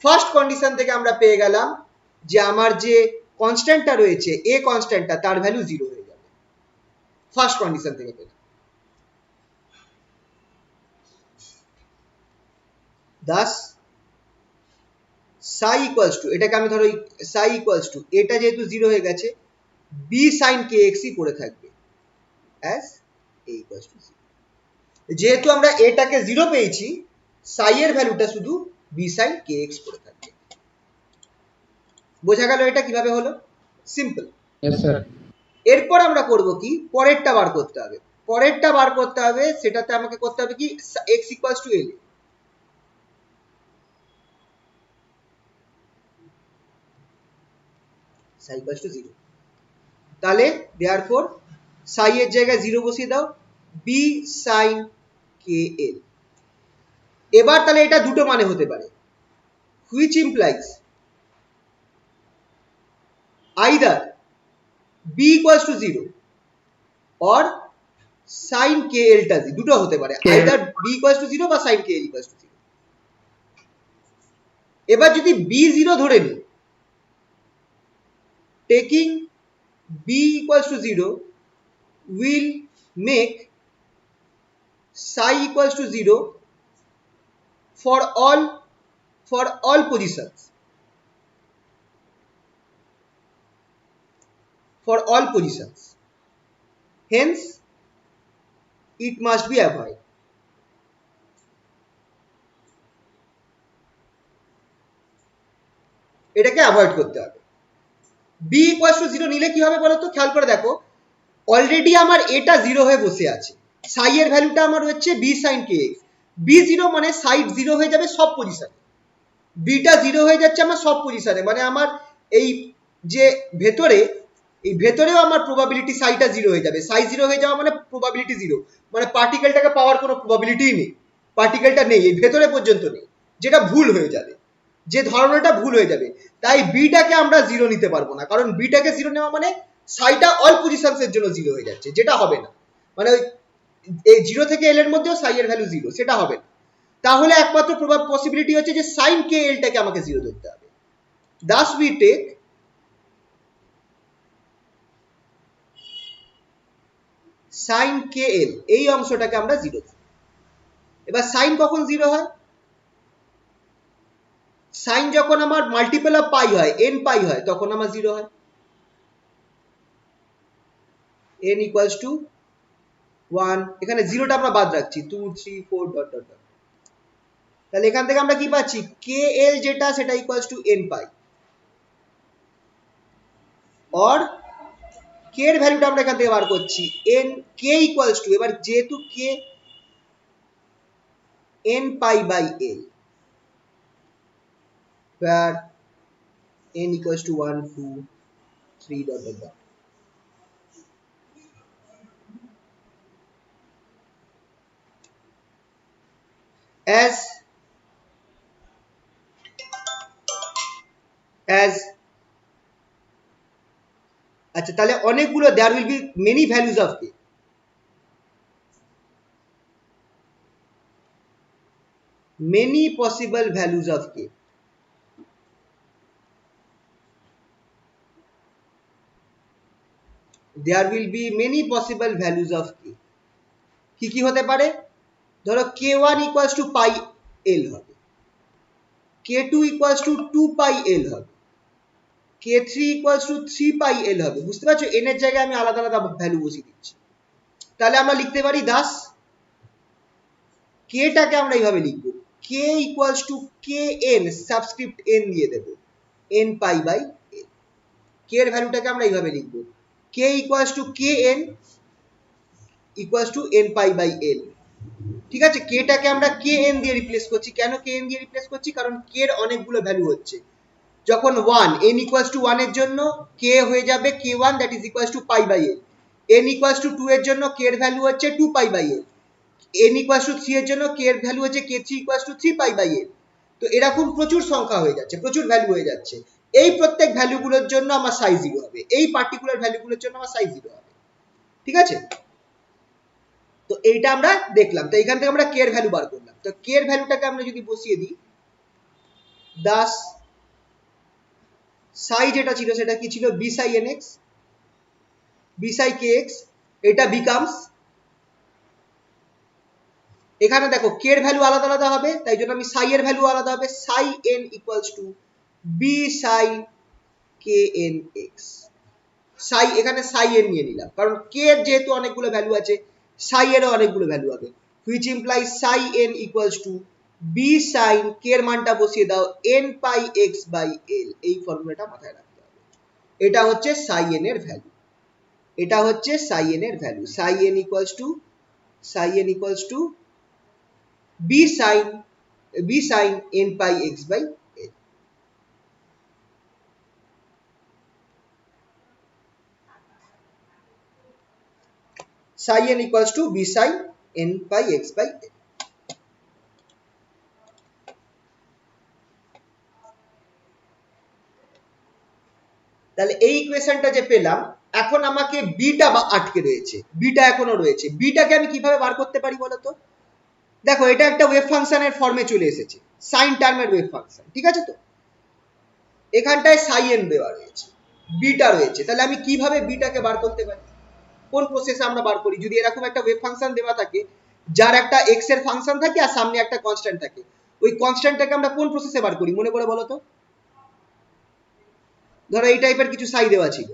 ফার্স্ট কন্ডিশন থেকে আমরা পেয়ে গেলাম যে আমার যে কনস্ট্যান্টটা রয়েছে a কনস্ট্যান্টটা, তার ভ্যালু 0 হয়ে যাবে, ফার্স্ট কন্ডিশন থেকে পেলাম। thus psi equals to, এটাকে আমি ধরো psi equals to, এটা যেহেতু 0 হয়ে গেছে, b sin kx ই পড়ে থাকবে as a equals to 0। যেহেতু আমরা এটাকে 0 পেয়েছি, psi এর ভ্যালুটা শুধু b sin kx পড়ে থাকবে। বোঝা গেল এটা কিভাবে হলো? সিম্পল। Yes sir. এরপর আমরা করব কি, পরেরটা বার করতে হবে। পরেরটা বার করতে হবে, সেটাতে আমাকে করতে হবে কি, x equals to l, psi equals to 0। তাহলে therefore psi এর জায়গায় 0 বসিয়ে দাও, b sin kl। এবার তাহলে এটা দুটো মানে হতে পারে, which implies either b equals to 0 or sin kl টা দুটো হতে পারে, either b equals to 0 বা sin kl equals to 0। এবার যদি b 0 ধরে নিই, taking b equals to 0 will make psi equals to 0 for all positions, hence it must be avoided। এটাকে অ্যাভয়েড করতে হবে। b equals to 0 নিলে কি হবে বলো তো, খেয়াল করে দেখো, অলরেডি আমার এটা 0 হয়ে বসে আছে, সাই এর ভ্যালুটা আমার হচ্ছে b sin kx, b 0 মানে সাইড 0 হয়ে যাবে সব পজিশনে, বিটা 0 হয়ে যাচ্ছে আমার সব পজিশনে, মানে আমার এই যে ভেতরেও আমার প্রবাবিলিটি সাইটা 0 হয়ে যাবে, সাই 0 হয়ে যাওয়া মানে প্রবাবিলিটি 0, মানে পার্টিকেলটাকে পাওয়ার কোনো প্রবাবিলিটিই নেই, পার্টিকেলটা নেই, এই ভেতরে পর্যন্ত নেই, যেটা ভুল হয়ে যাবে, যে ধারণাটা ভুল হয়ে যাবে। তাই বিটাকে আমরা 0 নিতে পারবো না, কারণ বিটাকে 0 নেওয়া মানে সাইটা অল পজিশনস এর জন্য 0 হয়ে যাচ্ছে, যেটা হবে না, মানে এই 0 থেকে l এর মধ্যেও সাই এর ভ্যালু 0, সেটা হবে না। তাহলে একমাত্র পসিবিলিটি হচ্ছে যে sin kl টাকে আমাকে 0 ধরতে হবে। thus we take sin kl, এই অংশটাকে আমরা 0 ধরি। এবার sin কখন 0 হয়, sin যখন আমার মাল্টিপল অফ পাই হয়, n পাই হয়, তখন আমার 0 হয়, n equals to 1, এখানে 0টা আমরা বাদ রাখছি, 2 3 4 ডট ডট ডট। তাহলে এখান থেকে আমরা কি পাচ্ছি, kl যেটা সেটা equals to n pi, or k এর ভ্যালুটা আমরা এখান থেকে বার করছি, n k ইকুয়ালস টু, এবার যেহেতু k n pi by l, where n equals to 1 2 3 dot dot dot। as আচ্ছা, তাহলে অনেকগুলো, there will be many values of k, many possible values of k, there will be many possible values of k। কি কি হতে পারে, ধরো k1 equals to pi l হবে, k2 equals to 2 pi l হবে, k3 equals to 3 pi l হবে। বুঝতে পারছো, n এর জায়গায় আমি আলাদা আলাদা ভ্যালু বসিয়ে দিচ্ছি। তাহলে আমরা লিখতে পারি দাস, k টাকে আমরা এইভাবে লিখব, k equals to kn subscript n দিয়ে দেব, n pi by l। k এর ভ্যালুটাকে আমরা এইভাবে লিখব, k equals to kn equals to n pi by l। ঠিক আছে, k টাকে আমরা kn দিয়ে রিপ্লেস করছি, কেন kn দিয়ে রিপ্লেস করছি, কারণ k এর অনেকগুলো ভ্যালু হচ্ছে, যখন 1 n equals to 1 এর জন্য k হয়ে যাবে k1 that is equals to pi by l, n equals to 2 এর জন্য k এর ভ্যালু হচ্ছে 2 pi by l, n equals to 3 এর জন্য k এর ভ্যালু হচ্ছে k3 equals to 3 pi by l। তো এরকম প্রচুর সংখ্যা হয়ে যাচ্ছে, প্রচুর ভ্যালু হয়ে যাচ্ছে, এই প্রত্যেক ভ্যালুগুলোর জন্য আমার সাই 0 হবে, এই পার্টিকুলার ভ্যালুগুলোর জন্য আমার সাই 0 হবে। ঠিক আছে, তো এইটা আমরা দেখলাম, তো এখান থেকে আমরা k এর ভ্যালু বার করলাম, তো k এর ভ্যালুটাকে আমরা যদি বসিয়ে দিই, দাস সাই যেটা ছিল সেটা কি ছিল, b সাই nx, b সাই kx, এটা বিকামস, এখানে দেখো k এর ভ্যালু আলাদা আলাদা হবে, তাই জন্য আমি সাই এর ভ্যালু আলাদা হবে, সাই n equals to b Sai knx। সাই, এখানে সাই n নিয়ে নিলাম, কারণ k এর যেহেতু অনেকগুলো ভ্যালু আছে, সাই এরও অনেকগুলো ভ্যালু হবে, which implies psi n equals to b sine, k এর মানটা বসিয়ে দাও, n pi x by l। এই ফর্মুলাটা মাথায় রাখতে হবে, এটা হচ্ছে সাই n এর ভ্যালু, এটা হচ্ছে সাই n এর value, Sai n equals to b sin n pi x by l। psi n equals to b sin n pi x by l। তাহলে এই ইকুয়েশনটা যে পেলাম, এখন আমাকে বিটা আটকে রয়েছে, বিটা এখনো রয়েছে, বিটাকে আমি কিভাবে বার করতে পারি বলতো? দেখো এটা একটা ওয়েভ ফাংশনের ফর্মে চলে এসেছে, সাইন টার্মের ওয়েভ ফাংশন, ঠিক আছে? তো এখানটায় সাই এন দেওয়া রয়েছে, বিটা রয়েছে, তাহলে আমি কিভাবে বিটাকে বার করতে পারি? কোন প্রসেসে আমরা বার করি? যদি এরকম একটা ওয়েভ ফাংশন দেওয়া থাকে যার একটা এক্স এর ফাংশন থাকে আর সামনে একটা কনস্ট্যান্ট থাকে, ওই কনস্ট্যান্টটাকে আমরা কোন প্রসেসে বার করি মনে করে বলো তো? ধরো এই টাইপের কিছু সাই দেওয়া ছিল,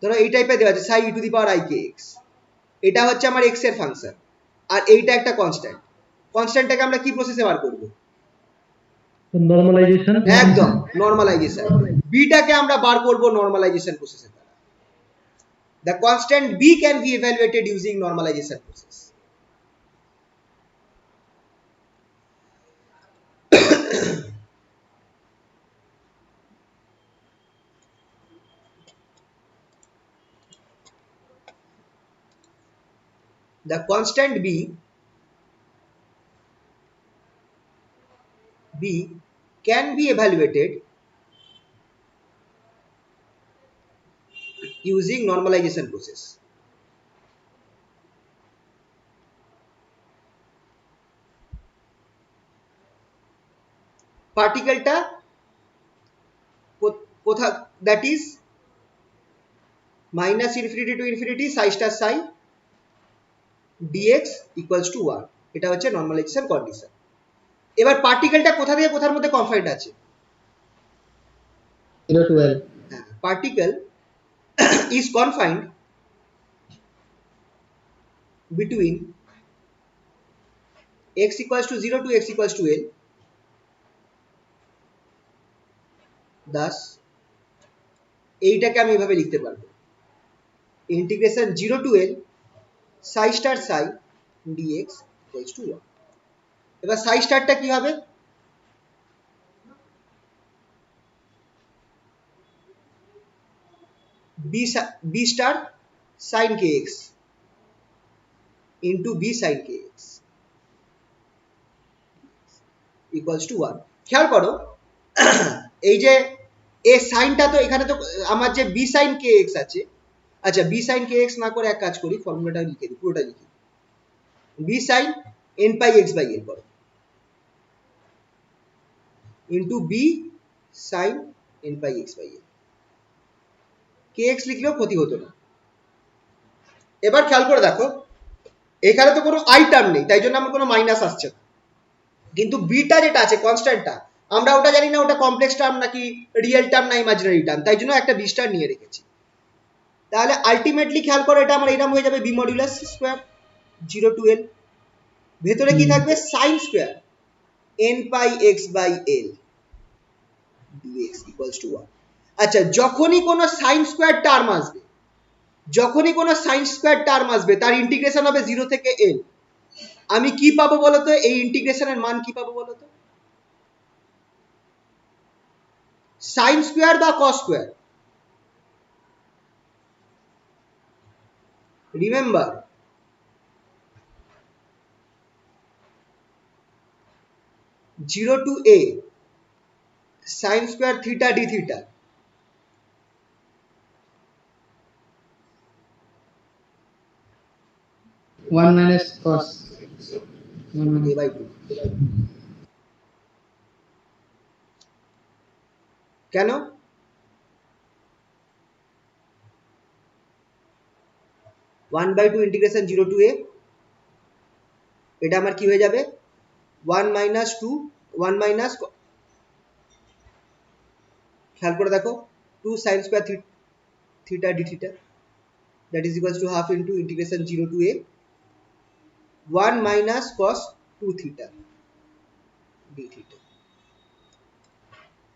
ধরো এই টাইপের দেওয়া আছে psi E to the power I K X, এটা হচ্ছে আমার এক্স এর ফাংশন আর এইটা একটা কনস্ট্যান্ট, কনস্ট্যান্টটাকে আমরা কি প্রসেসে বার করব? নরমালাইজেশন। একদম নরমালাইজেশন, বিটাকে আমরা বার করব নরমালাইজেশন প্রসেসে দ্বারা। The constant b can be evaluated using normalization process. The constant b can be evaluated using normalization process. পার্টিকেলটা কোথা, that is minus infinity to infinity Sai star Sai dx equals to 1, এটা হচ্ছে normalisation condition. এবার পার্টিকেলটা কোথা থেকে কোথার মধ্যে confined আছে? 0 to L. Particle is confined between x equals to 0 to x equals to L. Thus এইটাকে আমি এভাবে লিখতে পারবো, integration 0 to L Sai star Sai dx equals to 1। এবার সাই স্টারটা কি হবে? b star sin kx into b sin kx equals to 1। খেয়াল করো এই যে এই সাইনটা, তো এখানে তো আমার যে b sin kx আছে, আচ্ছা b sin kx না করে এক কাজ করি, ফর্মুলাটা লিখে দিই, পুরোটা লিখি, b sin n pi x by l করো into b sin n pi x by l, kx লিখলেও ক্ষতি হতো না। এবার খেয়াল করে দেখো এখানে তো কোনো আই টার্ম নেই, তাই জন্য আমার কোনো মাইনাস আসছে না, কিন্তু বিটা যেটা আছে কনস্ট্যান্টটা, আমরা ওটা জানি না ওটা কমপ্লেক্স টার্ম নাকি রিয়েল টার্ম না ইমাজিনারি টার্ম, তাই জন্য একটা বি স্টার নিয়ে রেখেছি। তাহলে আলটিমেটলি খেয়াল করো এটা আমার এরকম হয়ে যাবে b modulus square 0 to l, ভেতরে কি থাকবে sine square n pi x by l dx equals to 1। আচ্ছা যখনই কোনো সাইন স্কোয়ার টার্ম আসবে, যখনই কোনো সাইন স্কোয়ার টার্ম আসবে তার ইন্টিগ্রেশন হবে 0 থেকে l, আমি কি পাবো বলতো? এই ইন্টিগ্রেশনের মান কি পাবো বলতো? সাইন স্কোয়ার বা cos square? Remember zero to A sine square theta D theta, 1 minus cos. 1 a minus. by 2। কেন? 1 by 2 ইন্টিগ্রেশন 0 টু a, এটা আমার কি হয়ে যাবে 1 minus 2, 1 minus, খেয়াল করে দেখো 2 sin square theta d theta that is equals to half into integration 0 to a 1 minus cos 2 theta d theta।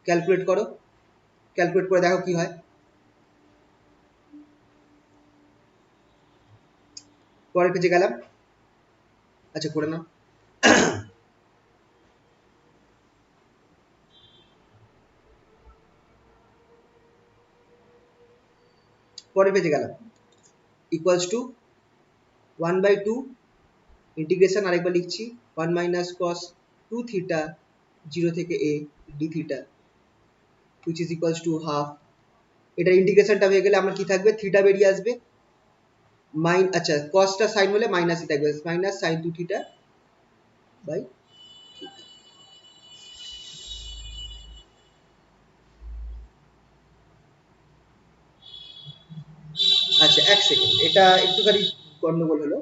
Calculate করো, ক্যালকুলেট করে দেখো কি হয়। পরের পেজে গেলাম, আচ্ছা করে নাও। পরের পেজে গেলাম, ইকুয়ালস টু 1 by 2 ইন্টিগ্রেশন আরেকবার লিখছি 1 minus cos 2 theta 0 থেকে a d theta which is equals to half এটা ইন্টিগ্রেশনটা হয়ে গেলে আমার কি থাকবে, থিটা বেরিয়ে আসবে, আচ্ছা কসটা সাইন হলে মাইনাস ই থাকবে, মাইনাস সাইন 2 থিটা বাই, আচ্ছা এক সেকেন্ড, এটা একটুখানি গন্ডগোল হলো।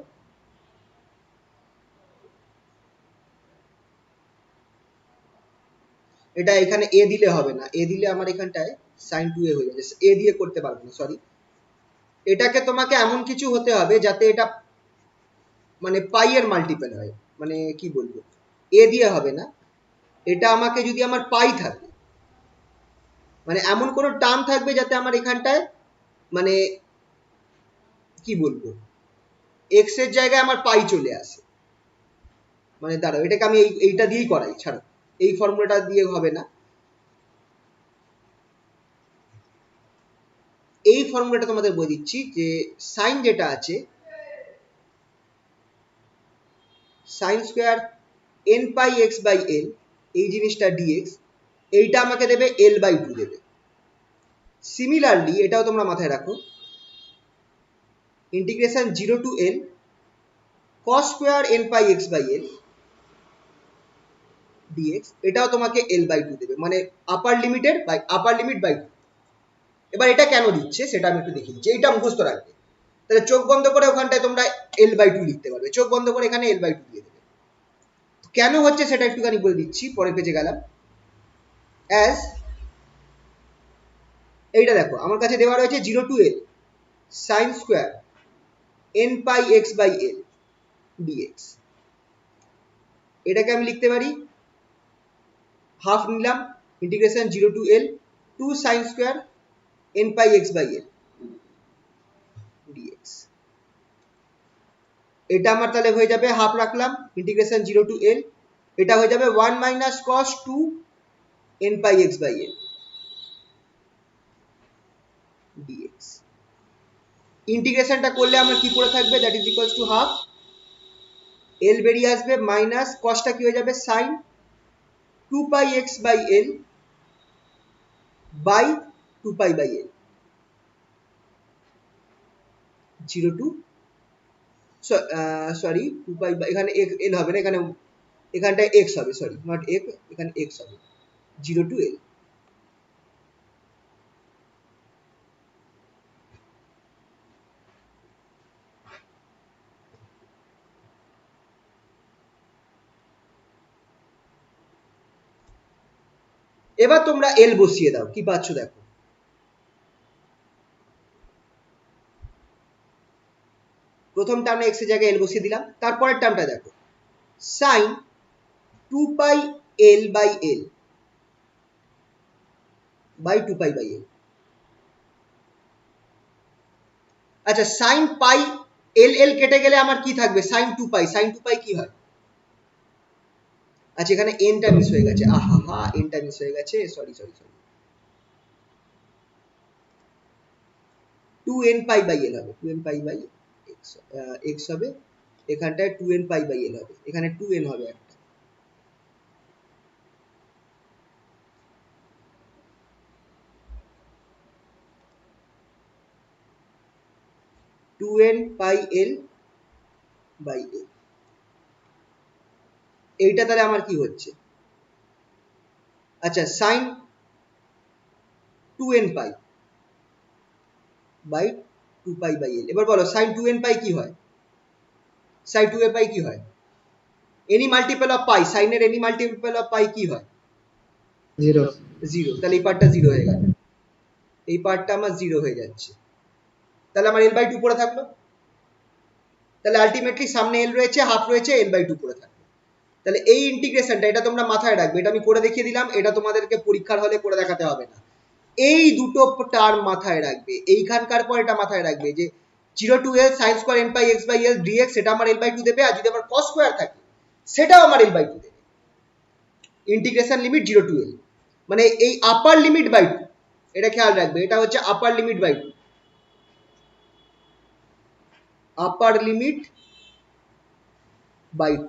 এটা এখানে এ দিলে হবে না, এ দিলে আমার এখানটায় সাইন 2a হয়ে যাবে, এ দিয়ে করতে পারবো না, সরি। এটাকে তোমাকে এমন কিছু হতে হবে যাতে এটা মানে পাই এর মাল্টিপল হয়, মানে কি বলবো, এ দিয়ে হবে না, এটা আমাকে যদি আমার পাই থাকে, মানে এমন কোনো টার্ম থাকবে যাতে আমার এখানটায় মানে কি বলবো, এক্স এর জায়গায় আমার পাই চলে আসে, মানে দাঁড়াও এটাকে আমি এইটা দিয়েই করাই, ছাড়ো এই ফর্মুলাটা দিয়ে হবে না, এই ফর্মুলাটা তোমাদের বলে দিচ্ছি যে সাইন যেটা আছে, sine square n pi x by l, এই জিনিসটা ডিএক্স, এইটা আমাকে দেবে এল বাই 2 দেবে। সিমিলারলি এটাও তোমরা মাথায় রাখো, integration 0 to l cos square n pi x by L dx, এটাও তোমাকে এল বাই 2 দেবে, মানে আপার লিমিটের বাই আপার লিমিট বাই 2। এবার এটা কেন দিচ্ছে সেটা আমি একটু দেখিয়ে দিচ্ছি, এইটা মুখস্থ রাখবে, তাহলে চোখ বন্ধ করে ওখানটায় তোমরা এল বাই 2 লিখতে পারবে, চোখ বন্ধ করে এখানে এল বাই 2 দিয়ে দেবে। কেন হচ্ছে সেটা একটুখানি বলে দিচ্ছি, পরের পেজে গেলাম, অ্যাজ এইটা দেখো আমার কাছে দেওয়া রয়েছে 0 to l sine square n pi x by L dx, এটাকে আমি লিখতে পারি হাফ নিলাম, integration 0 to l 2 sine square n pi x by L dx, এটা আমার তাহলে হয়ে যাবে হাফ রাখলাম, ইন্টিগ্রেশন 0 টু এল, এটা হয়ে যাবে 1 minus cos 2 N pi x by L DX. ইন্টিগ্রেশনটা করলে আমার কি পড়ে থাকবে, that is equals to half, L বেরিয়ে আসবে মাইনাস কসটা কি হয়ে যাবে sine 2 pi x by L by 2 pi by L 0 to, sorry 2 pi by, এখানে এল হবে না, এখানে এখানটায় এক্স হবে, সরি নট এক্স, এখানে এক্স হবে 0 টু এল। এবার তোমরা এল বসিয়ে দাও, কি পাচ্ছ দেখো, প্রথম টার্মে এক্স এর জায়গায় এল বসিয়ে দিলাম, তারপরের টার্মটা দেখো sine 2 pi l by L by 2 pi by l, আচ্ছা সাইন পাই এল এল কেটে গেলে আমার কি থাকবে, সাইন 2 পাই, সাইন 2 পাই কি হয়, আচ্ছা এখানে এনটা মিস হয়ে গেছে, আহা হা এনটা মিস হয়ে গেছে, sorry sorry sorry, 2n pi by l হবে, 2n pi by x, x হবে, এখানটায় 2n পাই বাই এল হবে, এখানে 2n হবে একটা, 2n পাই এল বাই এল, এইটা তাহলে আমার কি হচ্ছে, আচ্ছা sine 2n pi by 2 pi by l, এবার বলো সাইন 2n পাই কি হয়, সাইন 2a পাই কি হয়, এনি মাল্টিপল অফ পাই, সাইনের এনি মাল্টিপল অফ পাই কি হয় 0 জিরো, তাহলে এই পার্টটা জিরো হয়ে গেল, এই পার্টটা আমার জিরো হয়ে যাচ্ছে, তাহলে আমার এল বাই 2 পড়ে থাকলো, তাহলে আলটিমেটলি সামনে এল রয়েছে, হাফ রয়েছে, এল বাই 2 পড়ে থাকলো। তাহলে এই ইন্টিগ্রেশনটা, এটা তোমরা মাথায় রাখবে, এটা আমি করে দেখিয়ে দিলাম, এটা তোমাদেরকে পরীক্ষার হলে করে দেখাতে হবে না, এই দুটো টার্ম মাথায় রাখবে, এইখানকার পর এটা মাথায় রাখবে যে 0 to l sine square n pi x by L dx, সেটা আমার এল বাই 2 দেবে, আর যদি আমার কস স্কোয়ার থাকে সেটাও আমার এল বাই 2 দেবে, ইন্টিগ্রেশন লিমিট 0 টু এল, মানে এই আপার লিমিট বাই 2, এটা খেয়াল রাখবে, এটা হচ্ছে upper limit by 2, upper limit by 2,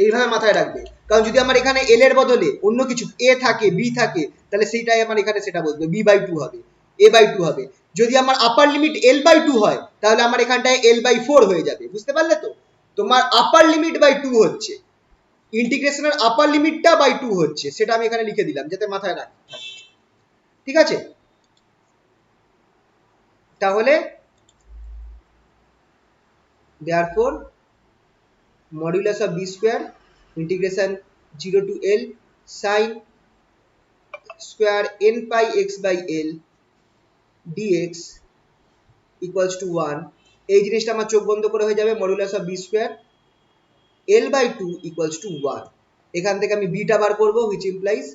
এইভাবে মাথায় রাখবে, কারণ যদি আমার এখানে এল এর বদলে অন্য কিছু এ থাকে, বি থাকে, তাহলে সেইটাই আমার এখানে সেটা বসবে, বি বাই টু হবে, এ বাই টু হবে। যদি আমার upper limit l by two হয়, তাহলে আমার এখানটায় এল বাই ফোর হয়ে যাবে। বুঝতে পারলে তো? তোমার আপার লিমিট বাই টু হচ্ছে, ইন্টিগ্রেশনের আপার লিমিটটা বাই টু হচ্ছে, সেটা আমি এখানে লিখে দিলাম যাতে মাথায় রাখি। ঠিক আছে? তাহলে therefore modulus of b square integration 0 to l sin square n pi x by l dx equals to 1, এই জিনিসটা আমার চোখ বন্ধ করে হয়ে যাবে modulus of b square l by 2 equals to 1। এখান থেকে আমি b টা বার করব, which implies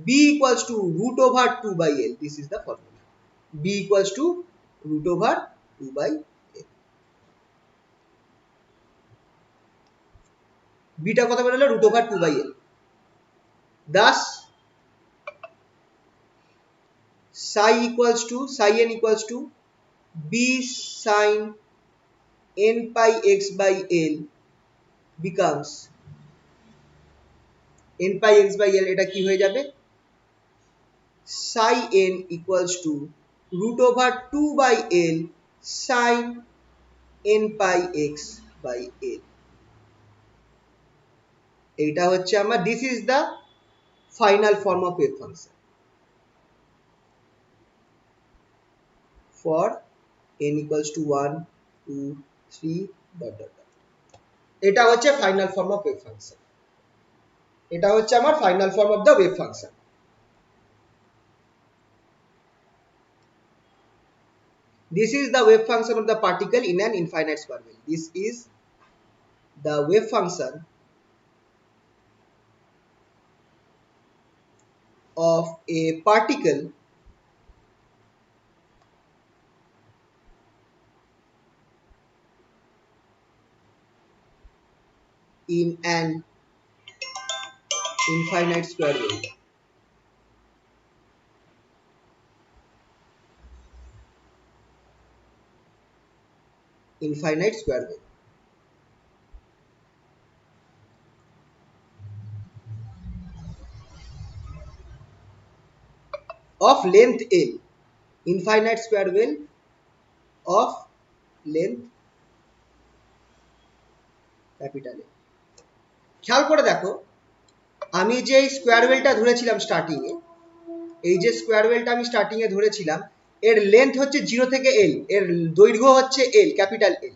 b equals to root over 2 by l, this is the formula, b equals to root over 2 by l। b টা কত বেরোলো? root over 2 by l। thus psi n equals to b sin n pi x by l becomes n pi x by l, এটা কি হয়ে যাবে? psi n equals to root over 2 by l sin n pi x by l। এইটা হচ্ছে আমার, this is the final form of wave function for n equals to 1 2 3 dot dot dot। এটা হচ্ছে final form of wave function, এটা হচ্ছে আমার final form of the wave function. This is the wave function of the particle in an infinite square wave. This is the wave function of a particle in an infinite square wave। Infinite square wave of length L, infinite square wave of length capital L। খেয়াল করে দেখো, আমি যে square ওয়েলটা ধরেছিলাম starting এ, এই যে square ওয়েলটা আমি starting এ ধরেছিলাম, এর লেন্থ হচ্ছে 0 থেকে l, এর দৈর্ঘ্য হচ্ছে l, ক্যাপিটাল L।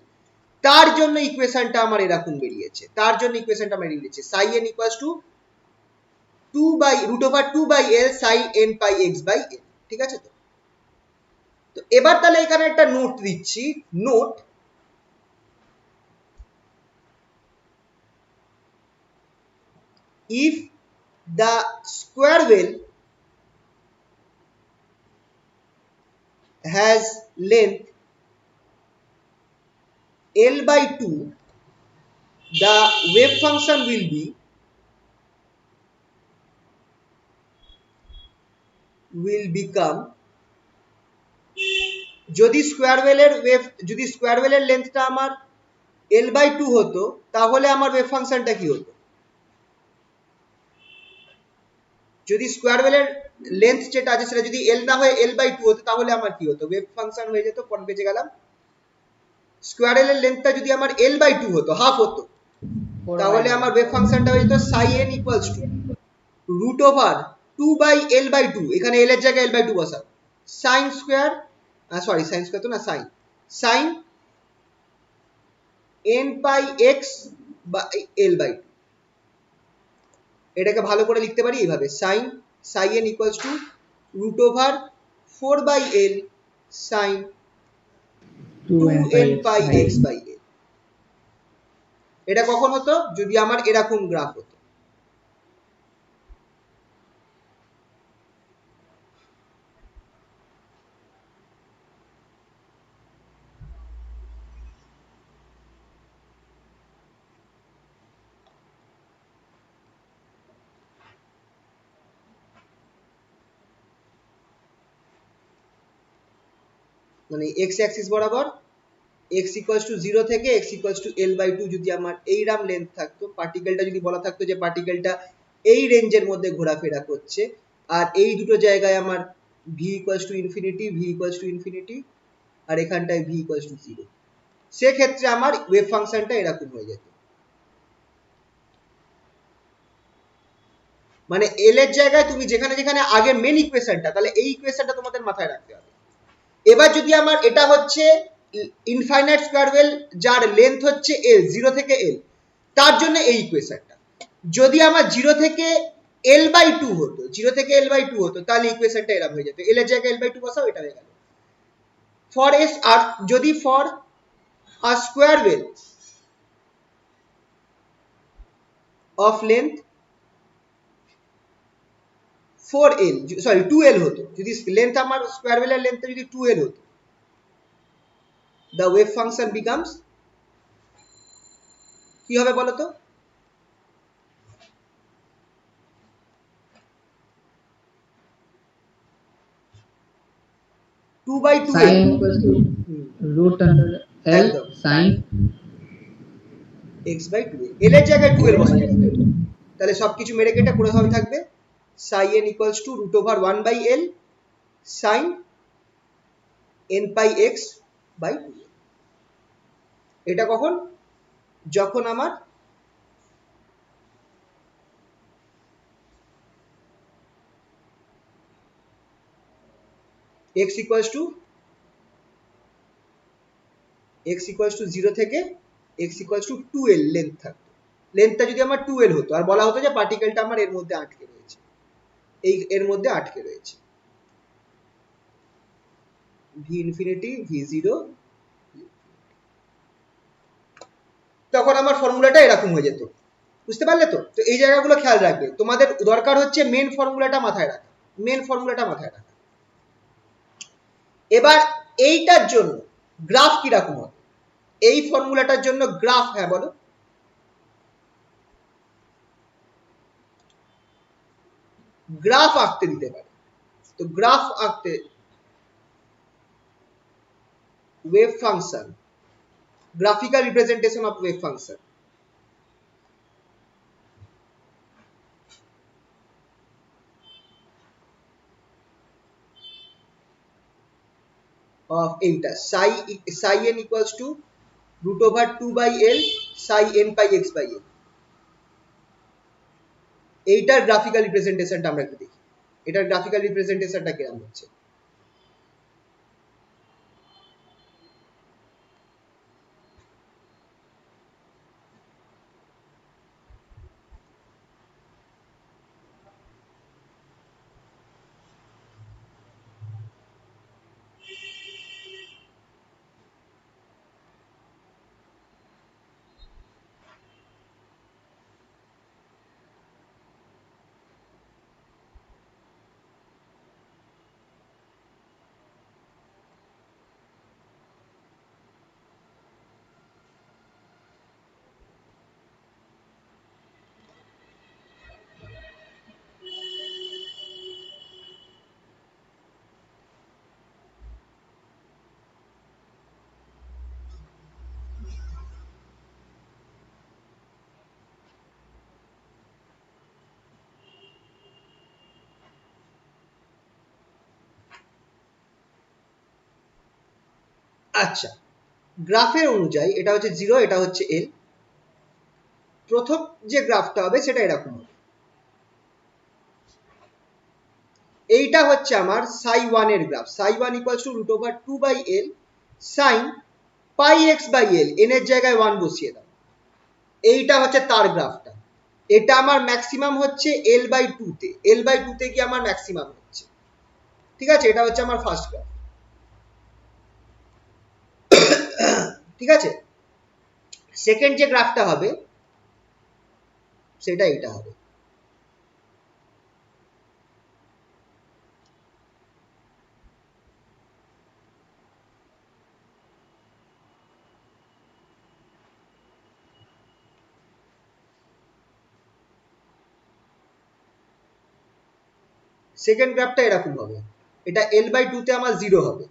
তার জন্য ইকুয়েশনটা আমার এরকম বেরিয়েছে, তার জন্য ইকুয়েশনটা আমার বেরিয়েছে psi n equals to 2 by root over 2 by l sin n pi x by l। ঠিক আছে তো? তো এবার তাহলে এখানে একটা নোট দিচ্ছি, note, if the square wave has length l by 2, the wave function will become, যদি স্কোয়ার ওয়েলের লেন্থটা আমার l by 2 হতো, তাহলে আমার ওয়েভ ফাংশনটা কি হতো? যদি স্কোয়ার ওয়েলের লেন্থ যেটা আছে সেটা যদি l না হয়ে l by 2 হতো, তাহলে আমার কি হতো? ওয়েভ ফাংশন হয়ে যেত, কোন পেজে গেলাম, স্কোয়ার ওয়েলের লেন্থটা যদি আমার l by 2 হতো, হাফ হতো, তাহলে আমার ওয়েভ ফাংশনটা হয়ে যেত psi n equals to root over 2 by l by 2, এখানে l এর জায়গায় l by 2 বসাও, sin square, sorry sine square তো না, sin n pi x by l by 2। এটাকে ভালো করে লিখতে পারি এইভাবে, sin psi n equals to root over 4 by l sin 2n pi x by l। এটা কখন হতো? যদি আমার এরকম গ্রাফ হতো। মানে x অ্যাক্সিস বরাবর x ইকুয়ালস টু 0 থেকে x ইকুয়ালস টু l/2 যদি আমার এইরাম লেন্থ থাকতো, পার্টিকেলটা যদি বলা থাকতো যে পার্টিকেলটা এই রেঞ্জের মধ্যে ঘোরাফেরা করছে, আর এই দুটো জায়গায় আমার v equals to infinity, v equals to infinity, আর এখানটায় v ইকুয়ালস টু 0, সেক্ষেত্রে আমার ওয়েভ ফাংশনটা এরকম হয়ে যেত। মানে এল এর জায়গায় তুমি যেখানে যেখানে আগে মেন ইকুয়েশনটা, তাহলে এই ইকুয়েশনটা তোমাদের মাথায় রাখতে হবে। এবার যদি আমার এটা হচ্ছে ইনফাইনাইট স্কয়ার ওয়েভ যার লেন্থ হচ্ছে l, 0 থেকে l, তার জন্য এই ইকুয়েশনটা। যদি আমার 0 থেকে l/2 হতো, 0 থেকে l/2 হতো, তাহলে ইকুয়েশনটা এরকম হয়ে যেত, l এর জায়গায় l/2 বসাও, এটা হয়ে গেল। ফর এস আর যদি for a square wave of length 4l, sorry 2l হতো, যদি লেন্থ আমার স্কয়ার ওয়েভের লেন্থ যদি 2l হতো, the wave function becomes কি হবে বলো তো? Two by two sin equals to root under L একদম sin x by 2l, l এর জায়গায় 2l বসাতে হবে, তাহলে সবকিছু মেরে কেটে পুরো ভাবে থাকবে sin n equals to root over 1 by l sin n pi x by 2l। এটা কখন? যখন আমার x ইকুয়ালস টু 0 থেকে x equals to 2l length থাকতো, লেন্থটা যদি আমার 2l হতো, আর বলা হতো যে পার্টিকেলটা আমার এর মধ্যে আটকে রয়েছে, এই এর মধ্যে আটকে রয়েছে, v ইনফিনিটি, v0, তখন আমার ফর্মুলাটা এরকম হয়ে যেত। বুঝতে পারলে তো? তো এই জায়গাগুলো খেয়াল রাখবে, তোমাদের দরকার হচ্ছে মেন ফর্মুলাটা মাথায় রাখা, মেন ফর্মুলাটা মাথায় রাখা। এবার এইটার জন্য গ্রাফ কিরকম হবে, এই ফর্মুলাটার জন্য গ্রাফ, হ্যাঁ বলো, গ্রাফ আঁকতে দিতে পারে, তো গ্রাফ আঁকতে wave function, graphical representation of wave function of এইটা psi n equals to root over 2 by l psi n pi x by l, এইটার গ্রাফিক্যাল রিপ্রেজেন্টেশনটা আমরা একটু দেখি, এটার গ্রাফিক্যাল রিপ্রেজেন্টেশনটা কেমন হচ্ছে। আচ্ছা, গ্রাফের অনুযায়ী এটা হচ্ছে 0, এটা হচ্ছে l, প্রথম যে গ্রাফটা হবে সেটা এরকম হবে, এইটা হচ্ছে আমার psi 1 এর graph, psi 1 equals to root over 2 by l sin pi x by l, n এর জায়গায় 1 বসিয়ে দাও, এইটা হচ্ছে তার গ্রাফটা। এটা আমার ম্যাক্সিমাম হচ্ছে l/2 তে, l/2 তে কি আমার ম্যাক্সিমাম হচ্ছে, ঠিক আছে, এটা হচ্ছে আমার ফার্স্ট গ্রাফ, ঠিক আছে। সেকেন্ড যে গ্রাফটা হবে সেটা এইটা হবে, সেকেন্ড গ্রাফটা এরকম হবে, এটা l/2 তে আমার 0 হবে,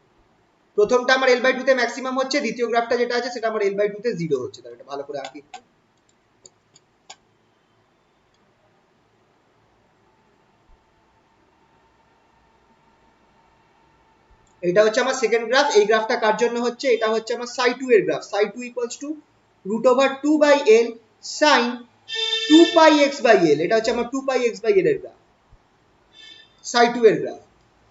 প্রথমটা আমার L/2 তে ম্যাক্সিমাম হচ্ছে, দ্বিতীয় গ্রাফটা যেটা আছে সেটা আমার L/2 তে 0 হচ্ছে। তাহলে এটা ভালো করে আঁকি। এটা হচ্ছে আমার সেকেন্ড গ্রাফ। এই গ্রাফটা কার জন্য হচ্ছে? এটা হচ্ছে আমার psi2 এর graph. psi2 equals to √2/L sin 2πx/L। এটা হচ্ছে আমার 2πx/L এর গ্রাফ, psi2 এর গ্রাফ।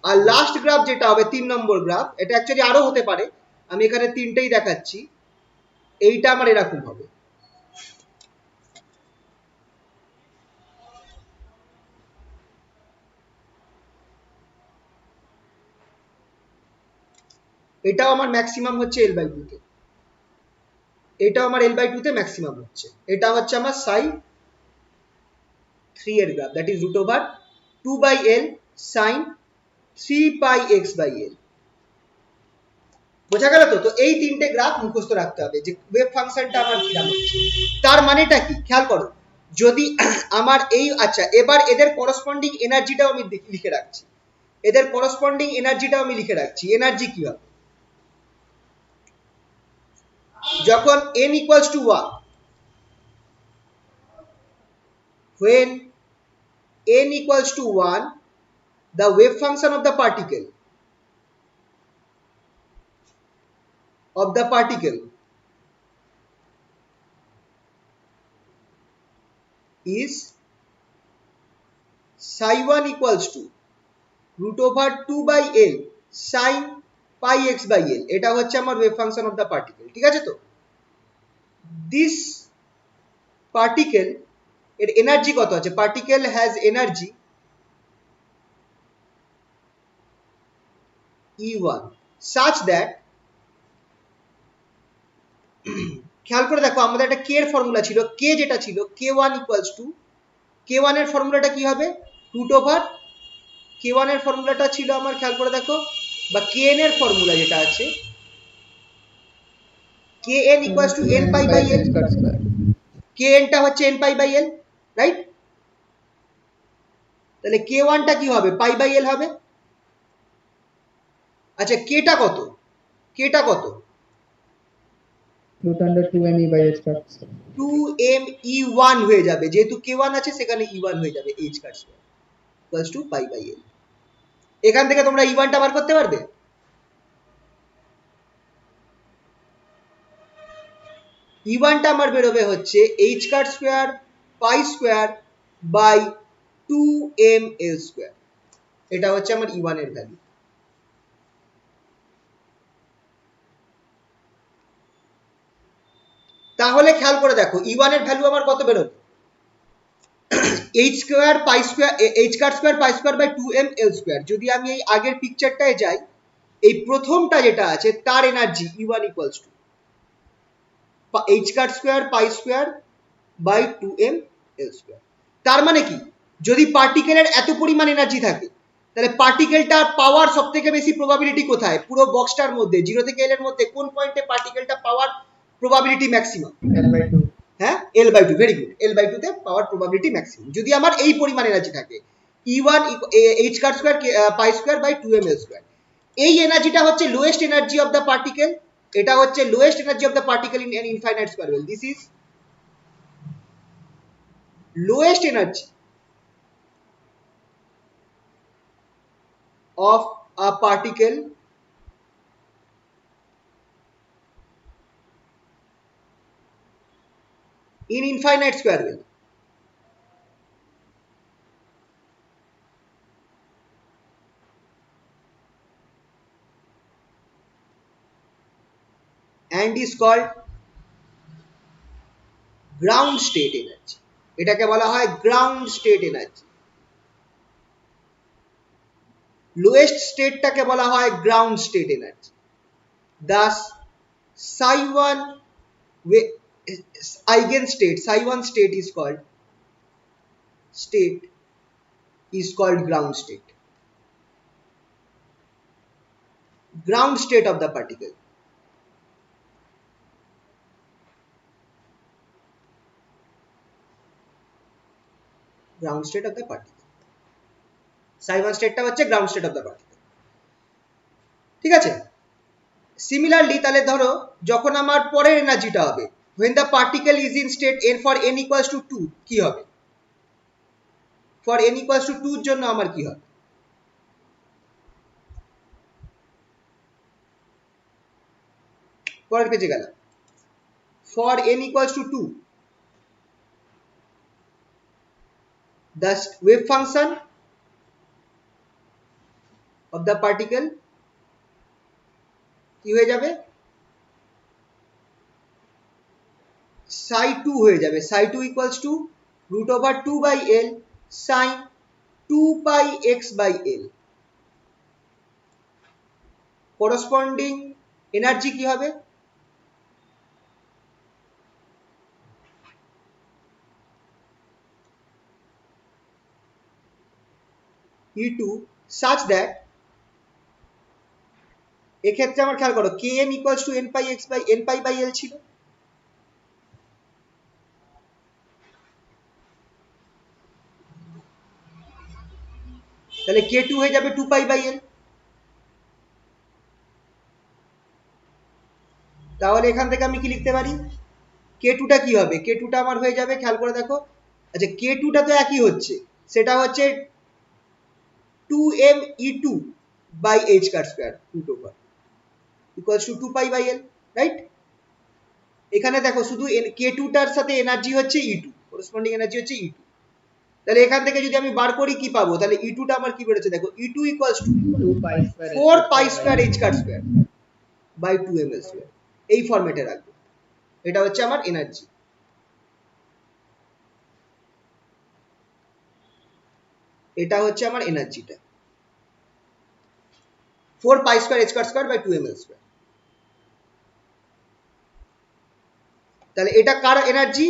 আর লাস্ট গ্রাফ যেটা হবে 3 নম্বর গ্রাফ, এটা অ্যাকচুয়ালি আরো হতে পারে, আমি এখানে তিনটেই দেখাচ্ছি। এইটা আমার এরকম হবে। এটাও আমার ম্যাক্সিমাম হচ্ছে L/2 তে, এটাও আমার L/2 তে ম্যাক্সিমাম হচ্ছে। এটা হচ্ছে আমার psi3 এর graph, that is √2/L sin 3πx/L। বোঝা গেল তো? তো এই তিনটে গ্রাফ মুখস্থ রাখতে হবে যে ওয়েভ ফাংশনটা আমার কিরকম হচ্ছে। তার মানেটা কি খেয়াল করো, যদি আমার এই, আচ্ছা এবার এদের করসপন্ডিং এনার্জিটাও আমি লিখে রাখছি, এদের করসপন্ডিং এনার্জিটাও আমি লিখে রাখছি। এনার্জি কি হবে? যখন n equals to 1, when n equals to 1, the wave function of the particle is psi1 equals to √2/L sin πx/L। এটা হচ্ছে আমার wave function of the particle, ঠিক আছে? তো দিস পার্টিকেল এর এনার্জি কত আছে? Particle has energy E1 such that, খেয়াল করে দেখো আমাদের একটা k এর ফর্মুলা ছিল, k যেটা ছিল k1 equals to, k1 এর ফর্মুলাটা কি হবে? k1 এর ফর্মুলাটা ছিল আমার, খেয়াল করে দেখো, বা kn এর ফর্মুলা যেটা আছে, kn equals to n/L। kn টা হচ্ছে n/L, রাইট? তাহলে k1 টা কি হবে? π/L হবে। আচ্ছা k টা কত? k টা কত? √2mE/h² হয়ে যাবে, যেহেতু k1 আছে সেখানে E1 হয়ে যাবে, h² equals to π/L। এখান থেকে তোমরা E1 টা বার করতে পারবে? E1 টা আমার বেরোবে হচ্ছে h² π²/2mL²। এটা হচ্ছে আমার E1 এর ভ্যালু। তাহলে খেয়াল করে দেখো E1 এর ভ্যালু আমার কত বেরোবে? h²π²/2mL²। যদি আমি এই আগের পিকচারটায় যাই, এই প্রথমটা যেটা আছে তার energy E1 equals to h²π²/2mL²। তার মানে কি, যদি পার্টিকেলের এত পরিমাণ এনার্জি থাকে, তাহলে পার্টিকেলটা পাওয়ার সব থেকে বেশি প্রবাবিলিটি কোথায়? পুরো বক্সটার মধ্যে 0 থেকে L এর মধ্যে কোন পয়েন্টে পার্টিকেলটা পাওয়ার প্রবাবিলিটি ম্যাক্সিমাম? হ্যাঁ, L/2, ভেরি গুড। L/2 তে পাওয়ার প্রবাবিলিটি ম্যাক্সিমাম যদি আমার এই পরিমাণ এনার্জি থাকে, E1 h²π²/2mL²। এই এনার্জিটা হচ্ছে lowest energy of the particle, এটা হচ্ছে lowest energy of the particle in an infinite square well. This is lowest energy of a particle in infinite square well. And is called ground state energy। এটাকে বলা হয় ground state energy। Lowest স্টেটটাকে বলা হয় ground state energy. Thus psi1 eigenstate, psi1 state is called ground state, ground state of the particle। ground state of the particle, psi1 স্টেটটা হচ্ছে ground state of the particle, ঠিক আছে? Similarly তাহলে ধরো যখন আমার পরের এনার্জিটা হবে when the particle is in state n for n equals to 2 কি হবে for n equals to 2 এর জন্য আমার কি হবে পরের পেজে গেলাম for n equals to 2 the wave function of the particle কি হয়ে যাবে psi 2 হয়ে যাবে psi 2 equals to root over 2 by L sin 2 pi x by L corresponding energy কি হবে E2 such that এক্ষেত্রে আমার খেয়াল করো kn equals to n pi x by n pi by L ছিল তাহলে k2 হয়ে যাবে 2 pi by L তাহলে এখান থেকে আমি কি লিখতে পারি k2 টা কি হবে k2 টা আমার হয়ে যাবে খেয়াল করে দেখো আচ্ছা k2 টা তো একই হচ্ছে সেটা হচ্ছে 2m e2 by h cut square root over equals to 2 pi by L right এখানে দেখো শুধু k2 টার সাথে এনার্জি হচ্ছে e2 করেসপন্ডিং এনার্জি হচ্ছে e2 তাহলে এখান থেকে যদি আমি বার করি কি পাবো তাহলে e2 টা আমার কি বেরোচ্ছে দেখো e2 equals to 4 pi square h cut square by 2ml square এই ফরম্যাটে রাখবো এটা হচ্ছে আমার এনার্জি এটা হচ্ছে আমার এনার্জিটা 4 pi square h cut square by 2ml square তাহলে এটা কার এনার্জি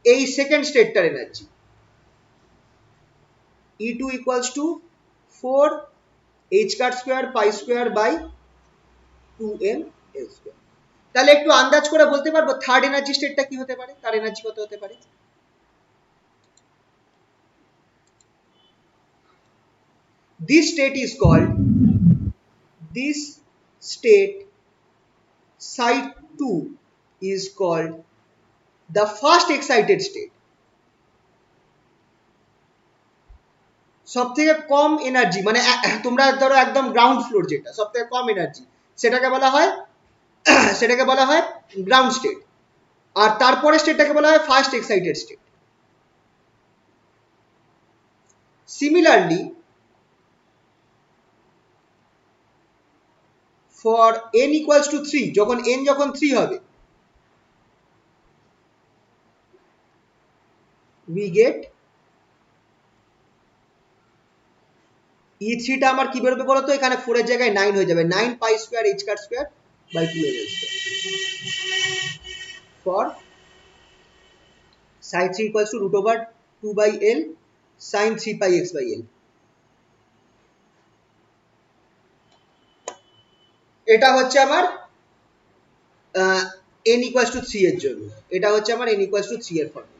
এই সেকেন্ড স্টেটটার energy E2 equals to 4 h cut square pi square by 2ml square তাহলে একটু আন্দাজ করে বলতে পারবো থার্ড এনার্জি স্টেটটা কি হতে পারে তার এনার্জি কত হতে পারে this state psi 2 is called the first excited state সবথেকে কম এনার্জি মানে তোমরা ধরো একদম গ্রাউন্ড ফ্লোর যেটা সবথেকে কম এনার্জি সেটাকে বলা হয় গ্রাউন্ড স্টেট আর তারপরে স্টেটটাকে বলা হয় first excited state similarly for n equals to 3 যখন n যখন 3 হবে we get E3 টা আমার কি বেরোবে বলতো এখানে 4 এর জায়গায় 9 হয়ে যাবে 9 pi square h cut square by 2ml square for psi 3 equals to root over 2 by L sin 3 pi x by L এটা হচ্ছে আমার n equals to 3 এর জন্য এটা হচ্ছে আমার n equals to 3 এর formula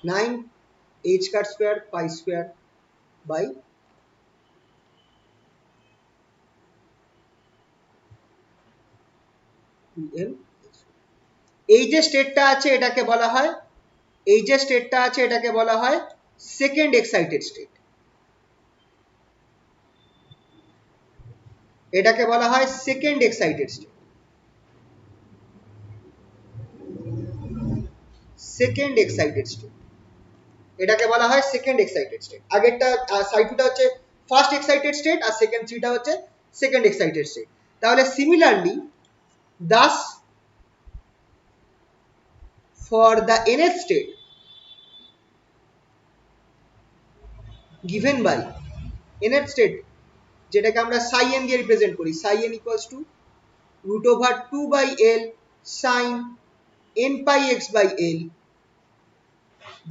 Nine h cut square pi square by m এই যে স্টেটটা আছে এটাকে বলা হয় সেকেন্ড এক্সাইটেড স্টেট এটাকে বলা হয় সেকেন্ড এক্সাইটেড স্টেট এটাকে বলা হয় সেকেন্ড এক্সাইটেড স্টেট আগেরটা সাই 2 টা হচ্ছে ফার্স্ট এক্সাইটেড স্টেট আর সেকেন্ড 3 টা হচ্ছে সেকেন্ড এক্সাইটেড স্টেট তাহলে similarly thus for the nth state given by nth state যেটাকে আমরা psi n দিয়ে রিপ্রেজেন্ট করি psi n equals to root over 2 by L sin n pi x by L,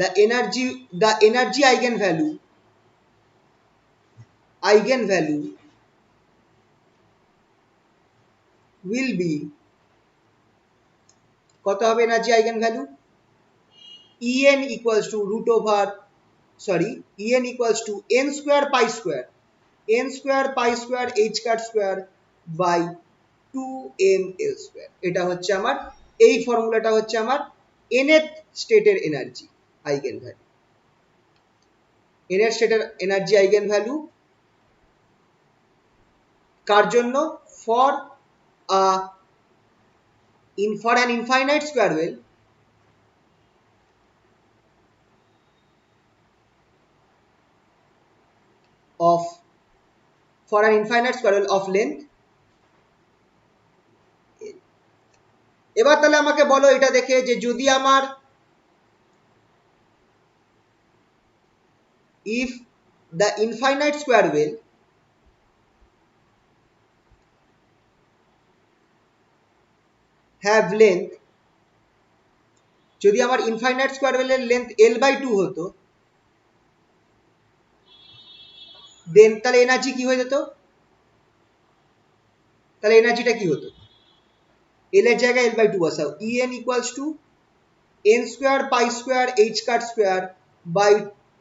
the energy eigenvalue will be, কত হবে energy eigenvalue? En equals to En equals to n square pi square h cut square by 2m L square. এটা হচ্ছে আমার, এই ফর্মুলাটা হচ্ছে আমার nth স্টেটের এনার্জি আইগেনভ্যালু। nth স্টেটের এনার্জি আইগেনভ্যালু কার জন্য? For an infinite square well of length L। এবার তাহলে আমাকে বলো এটা দেখে যে যদি আমার if the infinite square well have length, যদি আমার ইনফাইনাইট স্কোয়ার ওয়েলের লেন্থ L/2 হতো, দেন তাহলে এনার্জি কি হয়ে যেত? তাহলে এনার্জিটা কি হতো? L এর জায়গায় L/2 বসাও, En equals to n square pi square h cut square by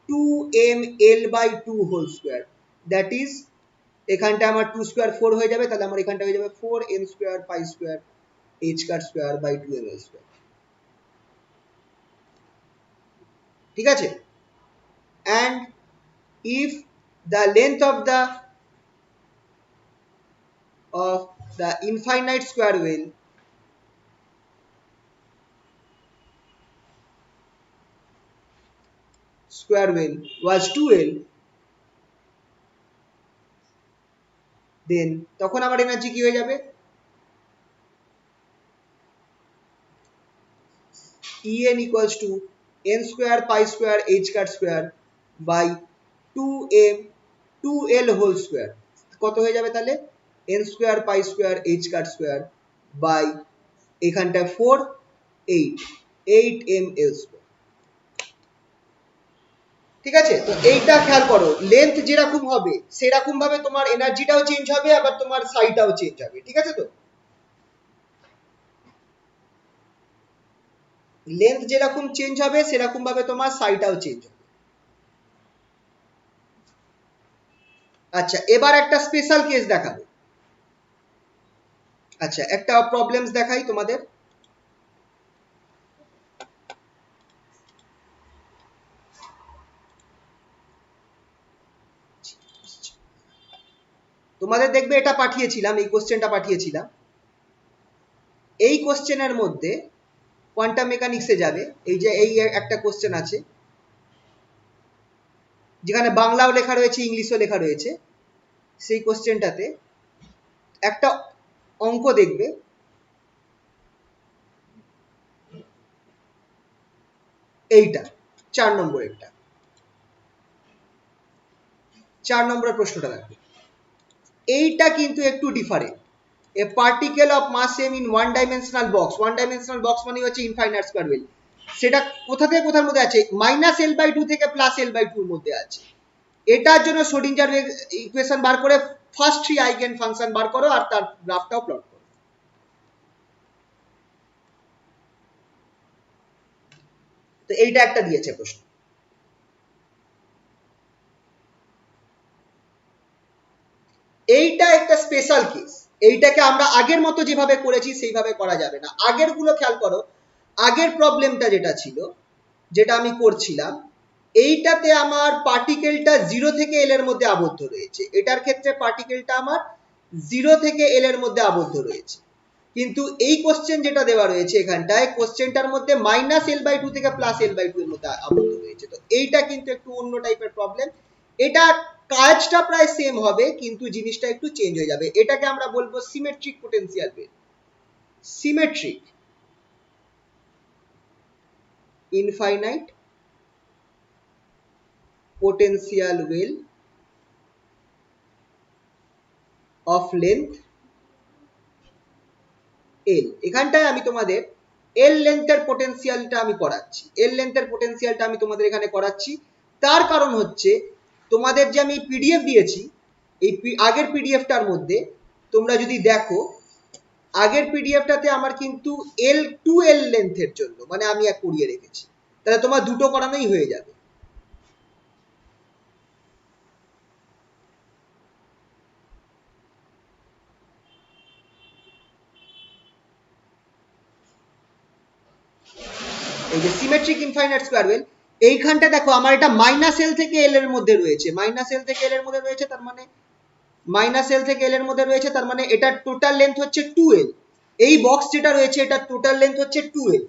2m L/2 whole square, that is এখানটা আমার 2 স্কয়ার 4 হয়ে যাবে, তাহলে আমার এখানটা হয়ে যাবে 4n square pi square h cut square by 2m L square। ঠিক আছে? and if the length of the infinite square well was 2L, then তখন আমার এনার্জি কি হয়ে যাবে? En equals to n square pi square h cut square by 2l whole square, কত হয়ে যাবে তাহলে? n square pi square h cut square by এখানটা 4 8m L square। ঠিক আছে? তো এইটা খেয়াল করো, লেন্থ যেরকম হবে সেরকম ভাবে তোমার এনার্জিটাও চেঞ্জ হবে, আবার তোমার সাইটাও চেঞ্জ হবে। ঠিক আছে? তো লেন্থ যেরকম চেঞ্জ হবে সেরকম ভাবে তোমার সাইটাও চেঞ্জ হবে। আচ্ছা, এবার একটা স্পেশাল কেস দেখাবো। আচ্ছা, একটা প্রবলেমস দেখাই তোমাদের। তোমাদের দেখবে এটা পাঠিয়েছিলাম, এই কোশ্চেনটা পাঠিয়েছিলাম। এই কোশ্চেনের মধ্যে কোয়ান্টাম মেকানিক্সে যাবে, এই যে এই একটা কোশ্চেন আছে যেখানে বাংলাও লেখা রয়েছে ইংলিশও লেখা রয়েছে। সেই কোশ্চেনটাতে একটা অঙ্ক দেখবে, এইটা 4 নম্বরেরটা, 4 নম্বরের প্রশ্নটা দেখো। এইটা কিন্তু একটু different. A particle of mass m in one dimensional box মানে হচ্ছে ইনফাইনাইট স্কয়ার ওয়েল, সেটা কোথা থেকে কোথার মধ্যে আছে? -L/2 থেকে +L/2 এর মধ্যে আছে। এটার জন্য শ্রোডিঞ্জার ইকুয়েশন বার করে ফার্স্ট 3 আইগেন ফাংশন বার করো আর তার গ্রাফটাও প্লট করো। তো এইটা একটা দিয়েছে প্রশ্ন। এইটা একটা স্পেশাল কেস, এইটাকে আমরা আগের মতো যেভাবে করেছি সেইভাবে করা যাবে না। আগের গুলো খেয়াল করো, আগের প্রবলেমটা যেটা ছিল, যেটা আমি করছিলাম, এইটাতে আমার পার্টিকেলটা 0 থেকে L এর মধ্যে আবদ্ধ রয়েছে। এটার ক্ষেত্রে পার্টিকেলটা আমার 0 থেকে L এর মধ্যে আবদ্ধ রয়েছে। কিন্তু এই কোশ্চেন যেটা দেওয়া রয়েছে এখানটায়, কোশ্চেনটার মধ্যে -L/2 থেকে +L/2 এর মধ্যে আবদ্ধ রয়েছে। তো এইটা কিন্তু একটু অন্য টাইপের প্রবলেম। এটা কাজটা প্রায় সেম হবে কিন্তু জিনিসটা একটু চেঞ্জ হয়ে যাবে। এটাকে আমরা বলবো symmetric potential well. Symmetric infinite potential well of length L। এখানটায় আমি তোমাদের এল লেন্থের পোটেনশিয়ালটা আমি করাচ্ছি, এল লেন্থের পোটেনশিয়ালটা আমি তোমাদের এখানে করাচ্ছি। তার কারণ হচ্ছে তোমাদের যে আমি পিডিএফ দিয়েছি, এই আগের পিডিএফটার মধ্যে তোমরা যদি দেখো, আগের পিডিএফটাতে আমার কিন্তু L2L লেন্থের জন্য মানে আমি এক করিয়ে রেখেছি, তাহলে তোমার দুটো করানোই হয়ে যাবে। এই যে সিমেট্রিক ইনফাইনাইট স্কোয়ার ওয়েল, এইখানটা দেখো আমার এটা মাইনাস এল থেকে এল এর মধ্যে রয়েছে, মাইনাস এল থেকে এল এর মধ্যে রয়েছে, তার মানে মাইনাস এল থেকে এল এর মধ্যে রয়েছে, তার মানে এটার টোটাল লেন্থ হচ্ছে 2L। এই বক্স যেটা রয়েছে এটার টোটাল লেন্থ হচ্ছে 2L।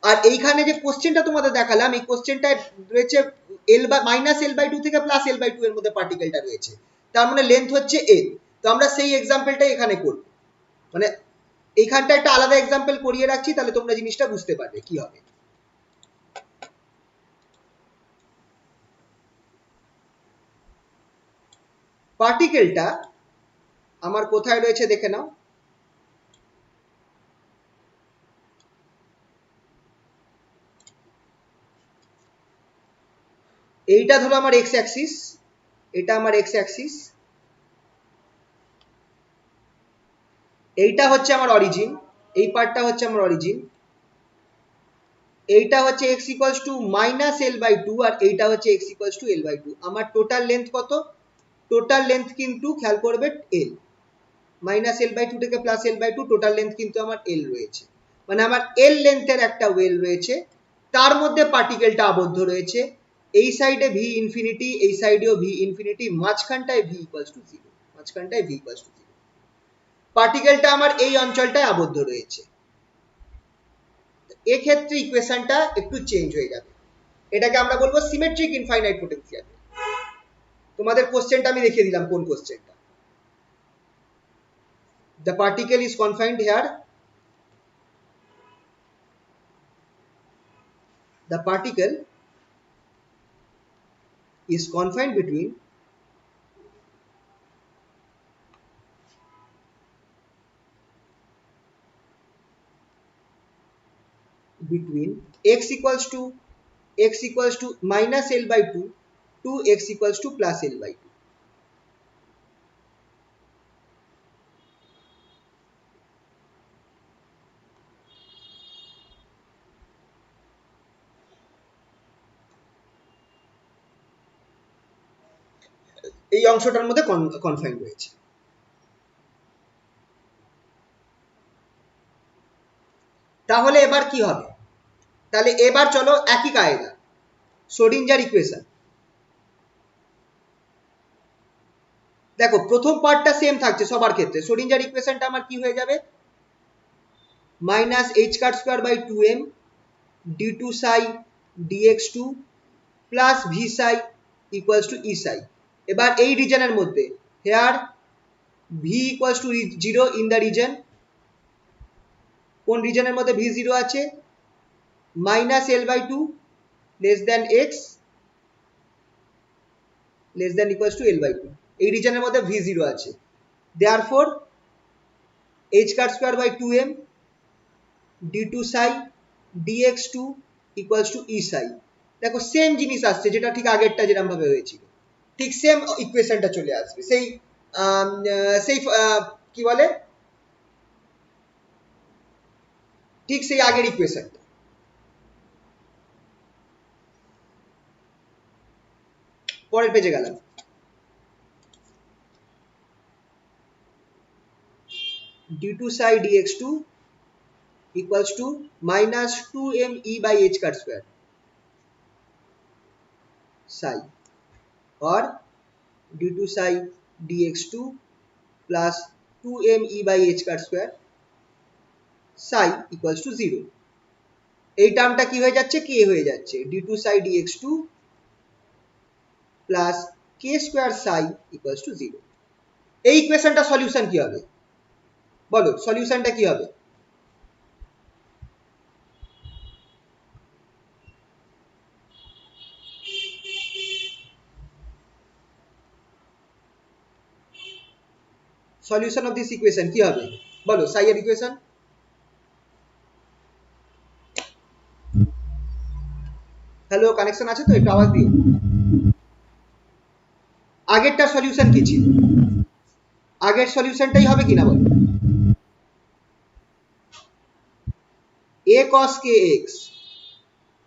আর এইখানে যে কোশ্চেনটা তোমাদের দেখালাম, এই কোশ্চেনটায় রয়েছে এল বা মাইনাস এল বাই টু থেকে প্লাস এল বাই টু এর মধ্যে পার্টিকেলটা রয়েছে, তার মানে লেন্থ হচ্ছে এল। তো আমরা সেই এক্সাম্পলটাই এখানে করব, মানে এইখানটা একটা আলাদা এক্সাম্পল করিয়ে রাখছি, তাহলে তোমরা জিনিসটা বুঝতে পারবে কি হবে। পার্টিকেলটা আমার কোথায় রয়েছে দেখে নাও, এইটা ধরো আমার এক্স অ্যাক্সিস, এটা আমার এক্স অ্যাক্সিস, এইটা হচ্ছে আমার অরিজিন, এই পার্টটা হচ্ছে আমার অরিজিন, এইটা হচ্ছে X equals to minus L by two, আর এইটা হচ্ছে X equals to L by two. আমার টোটাল লেন্থ কত? টোটাল লেন্থ কিন্তু খেয়াল করবে L, minus L by two থেকে plus L by two, total length কিন্তু আমার এল রয়েছে, মানে আমার এল লেন্থের একটা ওয়েল রয়েছে, তার মধ্যে পার্টিকেলটা আবদ্ধ রয়েছে। এই সাইডে ভি ইনফিনিটি, এই সাইডেও ভি ইনফিনিটি, মাঝখানটায় ভি ইকুয়ালস টু জিরো, মাঝখানটায় ভি ইকুয়ালস টু জিরো। পার্টিকেলটা আমার এই অঞ্চলটায় আবদ্ধ রয়েছে। এক্ষেত্রে ইকুয়েশনটা একটু চেঞ্জ হয়ে যাবে, এটাকে আমরা বলবো সিমেট্রিক ইনফাইনাইট পোটেনশিয়াল। তোমাদের কোশ্চেনটা আমি দেখিয়ে দিলাম কোন কোশ্চেনটা। The particle is confined here. The particle is confined between x equals to minus L by 2 to x equals to plus L by 2. এই অংশটার মধ্যে কনফাইন্ড রয়েছে। তাহলে এবার কি হবে? তাহলে এবার চলো একই কায়দা, শ্রোডিঞ্জার ইকুয়েশন। দেখো প্রথম পার্টটা সেম থাকছে সবার ক্ষেত্রে, শ্রোডিঞ্জার ইকুয়েশনটা আমার কি হয়ে যাবে? Minus h cut square by 2m d2 psi dx2 plus v psi equals to e psi। এবার এই রিজনের মধ্যে here v equals to 0 in the region, কোন রিজনের মধ্যে v 0 আছে? Minus L by two less than x less than equals to L by two, এই রিজনের মধ্যে v 0 আছে। Therefore h cut square by 2m d2 psi dx2 equals to e psi। দেখো same জিনিস আসছে, যেটা ঠিক আগেরটা যেরকম ভাবে হয়েছিল, ঠিক সেম ইকুয়েশনটা চলে আসবে, সেই সেই কি বলে, ঠিক সেই আগের ইকুয়েশনটা। পরের পেজে গেলাম, d2 psi dx2 equals to minus 2me by h cut square psi, or d2 psi dx2 plus 2me by h cut square psi equals to 0। এই টার্মটা কি হয়ে যাচ্ছে? k হয়ে যাচ্ছে, d2 psi dx2 plus k square psi equals to 0। এই ইকুয়েশনটা solution কি হবে বলো, সলিউশনটা কি হবে? সলিউশন অফ দিস ইকুয়েশন কি হবে বলো, সাই এর ইকুয়েশন। হ্যালো, কানেকশন আছে তো? একটু আওয়াজ দিও। আগেরটার সলিউশন কি ছিল? আগের সলিউশনটাই হবে কিনা বলো? a cos kx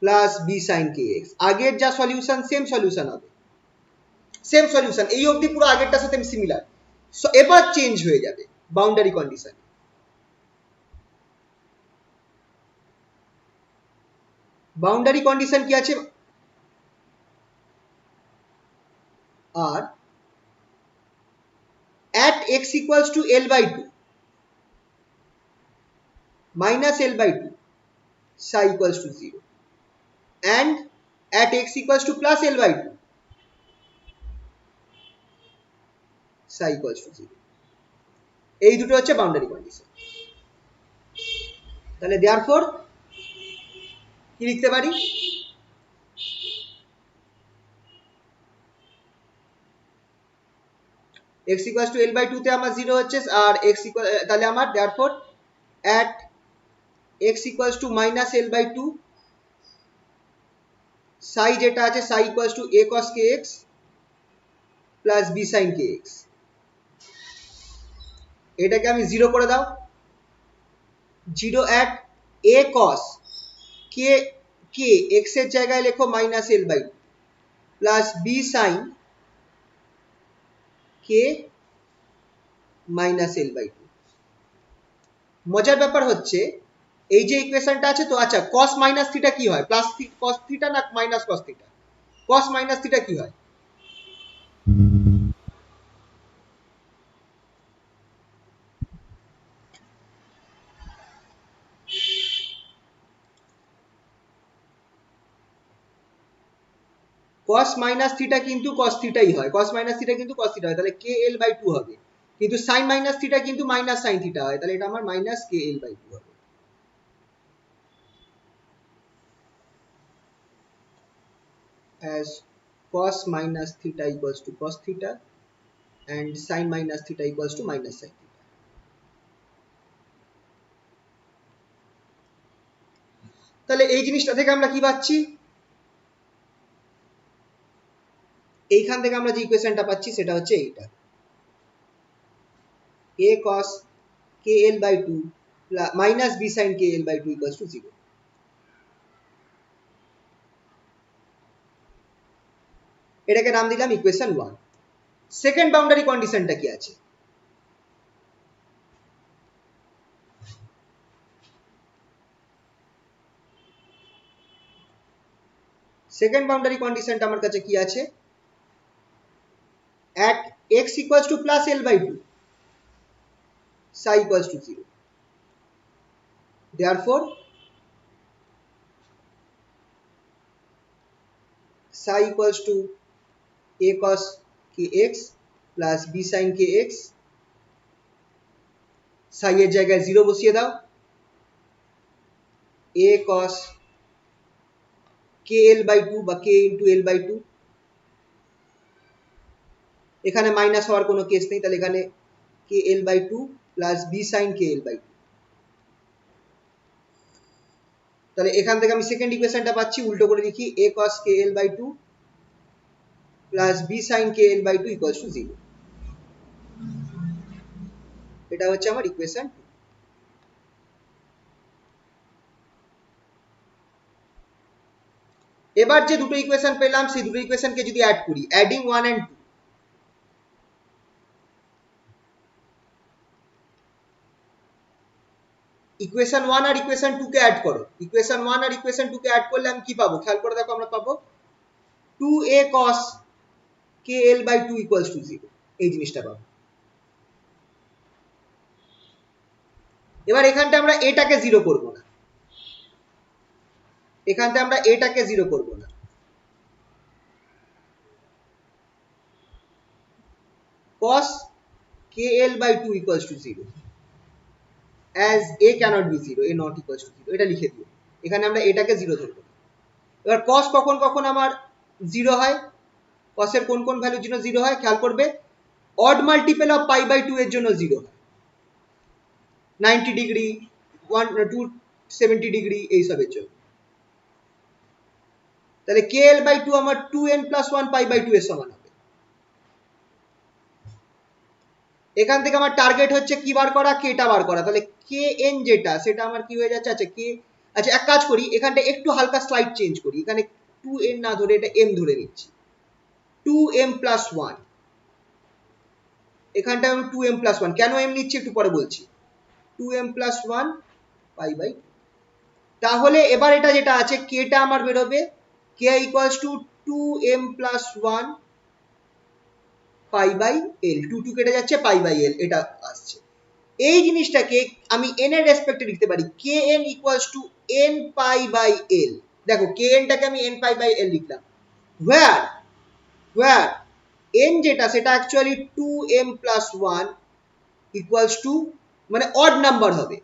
plus b sin kx, আগের যা সলিউশন সেম সলিউশন হবে, সেম সলিউশন, এই অবধি পুরো আগেরটার সাথে সিমিলার। এবার চেঞ্জ হয়ে যাবে বাউন্ডারি কন্ডিশন। বাউন্ডারি কন্ডিশন কি আছে? আর at x equals to l by 2 minus l by 2 psi equals to 0 and at x equals to plus l by 2 psi equals to 0, এই দুটো হচ্ছে বাউন্ডারি কন্ডিশন। তাহলে therefore কি লিখতে পারি? x equals to l by 2 তে আমার 0 হচ্ছে, আর x equal, তাহলে আমার therefore at x equals to minus l by 2 psi যেটা আছে psi equals to a cos kx plus b sin kx, এটাকে আমি 0 করে দাও। 0 at a cos k x এর জায়গায় লেখো minus l by 2 plus b sin k minus l by 2। মজার ব্যাপার হচ্ছে এই যে ইকুয়েশনটা আছে তো, আচ্ছা cos minus থিটা কি হয়? প্লাস cos থিটা না minus cos theta? cos minus theta কি হয়? cos minus থিটা কিন্তু cos থিটাই হয়, cos minus থিটা কিন্তু cos থিটা হয়, তাহলে kl by 2 হবে। কিন্তু sin minus থিটা কিন্তু মাইনাস sin থিটা হয়, তাহলে এটা আমার মাইনাস kl by 2 হবে। as cos minus theta equals to cos theta and sin minus theta equals to minus sin theta। তাহলে এই জিনিসটা থেকে আমরা কি পাচ্ছি? এইখান থেকে আমরা যে ইকুয়েশনটা পাচ্ছি সেটা হচ্ছে এইটা, a cos kl by 2 minus b sin kl by 2 equals to 0। এটাকে নাম দিলাম ইকুয়েশন 1। সেকেন্ড বাউন্ডারি কন্ডিশনটা কি আছে? সেকেন্ড বাউন্ডারি কন্ডিশনটা আমার কাছে কি আছে? at x equals to plus l by 2 psi equals to 0, therefore psi equals to a cos kx plus b sin kx, psi এর জায়গায় 0 বসিয়ে দাও, a cos kl by 2 বা k into l by 2, এখানে মাইনাস হওয়ার কোনো case নেই, তাহলে এখানে kl by 2 plus b sin kl by 2। তাহলে এখান থেকে আমি সেকেন্ড ইকুয়েশনটা পাচ্ছি, উল্টো করে লিখি a cos kl by 2 plus b sin kl by 2 equals to 0। এটা হচ্ছে আমার ইকুয়েশন 2। এবার যে দুটো ইকুয়েশন পেলাম সেই দুটো ইকুয়েশনকে যদি অ্যাড করি, অ্যাডিং 1 and 2, ইকুয়েশন 1 আর ইকুয়েশন 2 কে অ্যাড করো। ইকুয়েশন 1 আর ইকুয়েশন 2 কে অ্যাড করলে আমি কি পাবো? খেয়াল করে দেখো, আমরা পাবো 2a cos kl by 2 equals to 0, এই জিনিসটা পাবো। এবার এখানটা আমরা এটাকে 0 করব না, এখানটা আমরা এটাকে 0 করব না, cos kl by 2 equals to 0 as a cannot be 0, a not equals to 0, এটা লিখে দিও। এখানে আমরা এটাকে 0 ধরব। এবার cos কখন কখন আমার 0 হয়? cos এর কোন কোন ভ্যালুর জন্য 0 হয় খেয়াল করবে, odd multiple of pi by 2 এর জন্য 0 হয়, 90 ডিগ্রি, 270 ডিগ্রি, এই সবের জন্য। তাহলে KL/2 আমার 2n + 1 π/2 এর সমান হবে। এখান থেকে আমার টার্গেট হচ্ছে কি বার করা, কেটা বার করা। তাহলে kn যেটা সেটা আমার কি হয়ে যাচ্ছে, আচ্ছা এক কাজ করি, এখানটা একটু হালকা স্লাইড চেঞ্জ করি, এখানে 2n না ধরে এটা m ধরে নিচ্ছি, 2m + 1, এখানটা আমি 2m + 1 কেন m নিচ্ছি একটু পরে বলছি, 2m + 1 π/2। তাহলে এবার এটা যেটা আছে কেটা আমার বেরোবে k = 2m + 1 π/l, 2 কেটে যাচ্ছে π/l, এটা আসছে। এই জিনিসটাকে আমি n এর রেসপেক্টে লিখতে পারি, kn = n π/l। দেখো kn টাকে আমি n π/l লিখলাম, where n যেটা সেটা অ্যাকচুয়ালি 2m + 1 মানে অড নাম্বার হবে,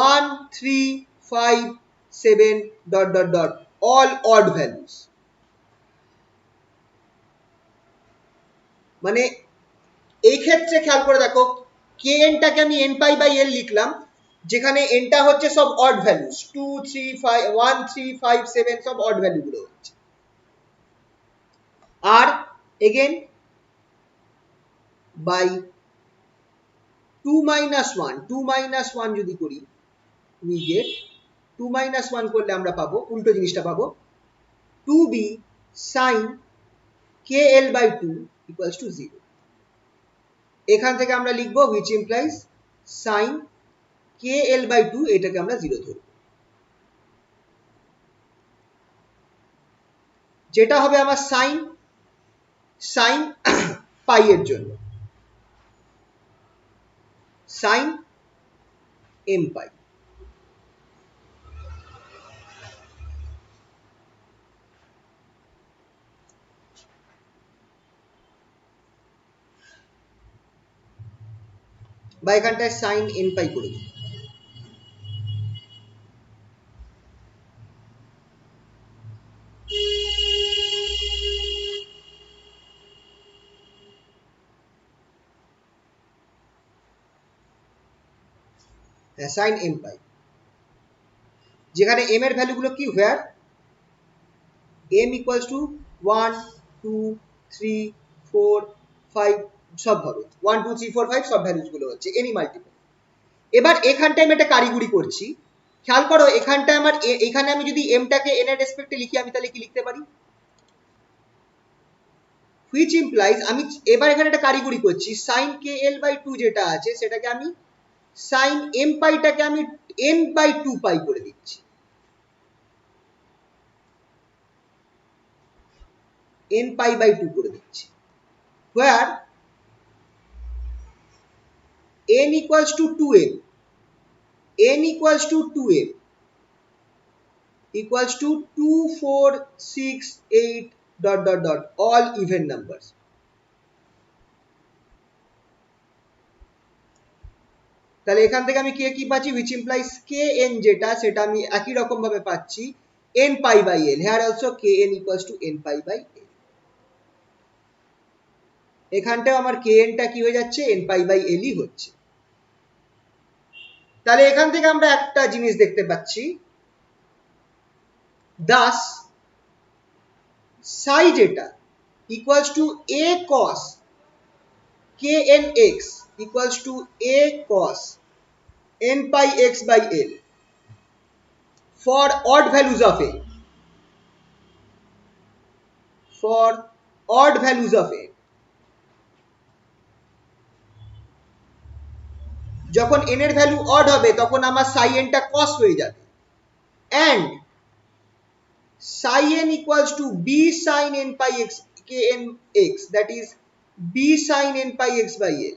1 3 5 7 ... all odd values। মানে এই ক্ষেত্রে খেয়াল করে দেখো kn টাকে আমি n π/l লিখলাম, যেখানে n টা হচ্ছে সব অড ভ্যালুস, 2 3 5 1 3 5 7 সব অড ভ্যালু গুলো হচ্ছে। আর এগেন বাই 2 - 1 যদি করি, we get 2 - 1 করলে আমরা পাবো উল্টো জিনিসটা পাবো, 2b sin KL/2 = 0। এখান থেকে আমরা লিখবো which implies sin KL/2, এটাকে আমরা 0 ধরব, যেটা হবে আমার sin পাই এর জন্য sin m পাই। বা এখানটায় sin n পাই করে দিই, sin m পাই, যেখানে m এর ভ্যালু গুলো কি, where m = 1 2 3 4 5 সব হবে, 1 2 3 4 5 সব ভ্যালুস গুলো হচ্ছে এনি মাল্টিপল। এবার এখানটায় আমি একটা কারিগরি করছি, খেয়াল করো এখানটায় আমার এখানে আমি যদি m টাকে n এর রেসপেক্টে লিখি, আমি তাহলে কি লিখতে পারি, which implies আমি এবার এখানে একটা কারিগরি করছি, sin KL/2 যেটা আছে সেটাকে আমি sin m পাইটাকে আমি n/2 পাই করে দিচ্ছি, n π/2 করে দিচ্ছি, where n = 2m, n = 2m equals to 2 4 6 8 ... all even numbers। তাহলে এখান থেকে আমি কি পাচ্ছি, which implies kn যেটা সেটা আমি একই রকম ভাবে পাচ্ছি n π/l, here also kn = n π/l। এখানটাও আমার kn টা কি হয়ে যাচ্ছে, n π/l ই হচ্ছে। তাহলে এখান থেকে আমরা একটা জিনিস দেখতে পাচ্ছি, thus psi যেটা equals to a cos knx equals to a cos n pi x/l for odd values of a, for odd values of a, যখন n এর ভ্যালু অড হবে তখন আমার psi n টা cos হয়ে যাবে, and psi n equals to b sin n pi x knx, that is b sin n pi x/l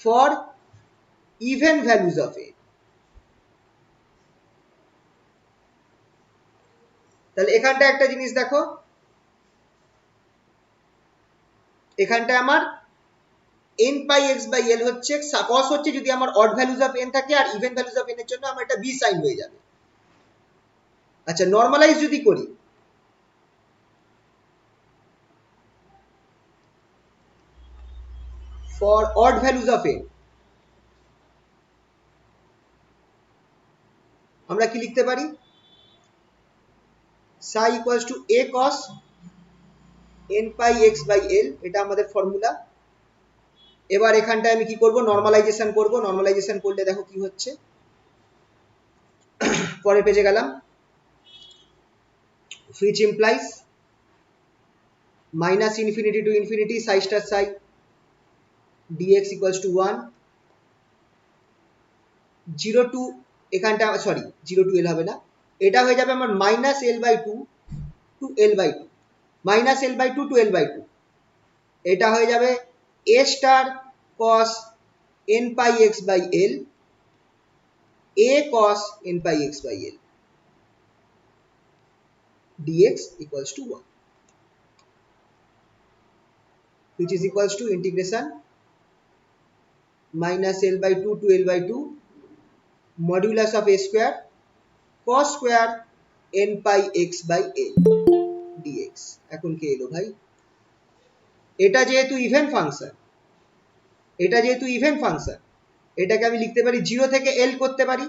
for even values of a। তাহলে এখানটা একটা জিনিস দেখো, এখানটা আমার n pi x/l হচ্ছে cos হচ্ছে যদি আমার odd values of n থাকে, আর even values of n এর জন্য আমার এটা b sin হয়ে যাবে। আচ্ছা নরমালাইজ যদি করি, for odd values of n আমরা কি লিখতে পারি, psi equals to a cos n pi x by l, এটা আমাদের ফর্মুলা। এবার এখানটায় আমি কি করব, নরমালাইজেশন করব। নরমালাইজেশন করলে দেখো কি হচ্ছে, পরের পেজে গেলাম, which implies minus infinity to infinity psi star psi dx equals to 1, 0 to এখানটা সরি 0 to l হবে না, এটা হয়ে যাবে আমার minus l by two to l by two, minus l by two to l by two, এটা হয়ে যাবে a star cos n pi x by l, a cos n pi x by l dx equals to 1, which is equals to integration minus l by 2 to l by 2 modulus of a square cos square n pi x by l dx। এখন কি এলো ভাই, এটা যেহেতু even function, এটা যেহেতু even function, এটাকে আমি লিখতে পারি 0 থেকে l করতে পারি,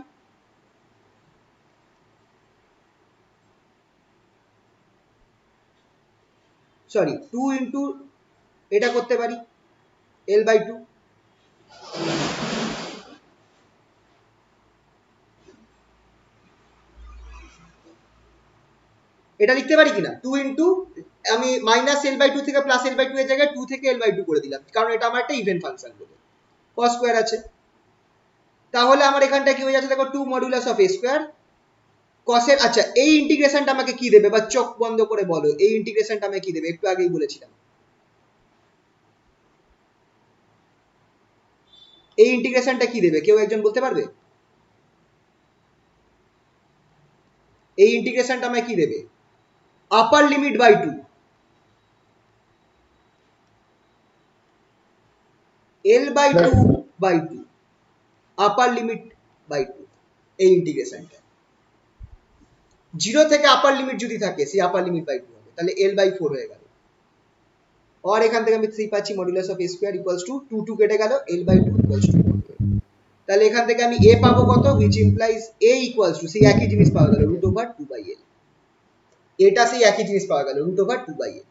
সরি 2 ইন্টু এটা করতে পারি l বাই 2, এটা লিখতে পারি কিনা 2 ইন্টু, আমি মাইনাস l বাই 2 থেকে প্লাস l বাই 2 এর জায়গায় 2 থেকে l বাই 2 করে দিলাম, কারণ এটা আমার একটা ইভেন ফাংশন বলে cos স্কয়ার আছে। তাহলে আমার এখানটা কি হয়ে যাচ্ছে দেখো, 2 modulus of a square cos এর, আচ্ছা এই ইন্টিগ্রেশনটা আমাকে কি দেবে, বা চোখ বন্ধ করে বলো এই ইন্টিগ্রেশনটা আমাকে কি দেবে, একটু আগেই বলেছিলাম, এই ইন্টিগ্রেশনটা কি দেবে, কেউ একজন বলতে পারবে? এই ইন্টিগ্রেশনটা আমাকে কি দেবে, upper limit by 2 l by 2 by 2 upper limit by 2, এই ইন্টিগ্রেশনটা 0 থেকে আপার লিমিট যদি থাকে সেই আপার লিমিট বাই 2 হবে, তাহলে l বাই 4 হয়ে গেল। আর এখান থেকে আমি 3 পাচ্ছি modulus of a square equals to 2 2 কেটে গেল, l বাই 2 ইকুয়ালস টু 4। তাহলে এখান থেকে আমি a পাবো কত, which implies a equals to, সেই একই জিনিস পাওয়া গেল রুট ওভার 2 বাই l, এটা সেই একই জিনিস পাওয়া গেল root over 2 by l।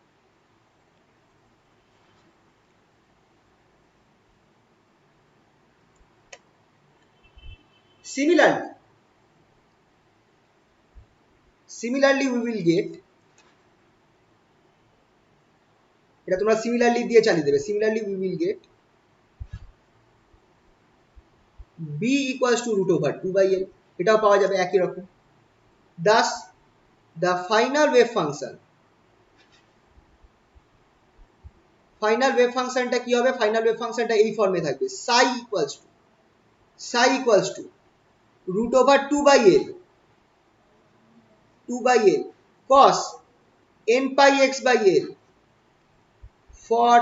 Similarly we will get, এটা তোমরা সিমিলারলি দিয়ে চালিয়ে দেবে, similarly we will get b equals to root over 2 by l, এটাও পাওয়া যাবে একই রকম। thus the final wave function, final wave ফাংশনটা কি হবে, ফাইনাল ওয়েভ ফাংশনটা এই ফর্মে থাকবে, psi equals to root over 2 by l, 2 by l cos n pi x by l for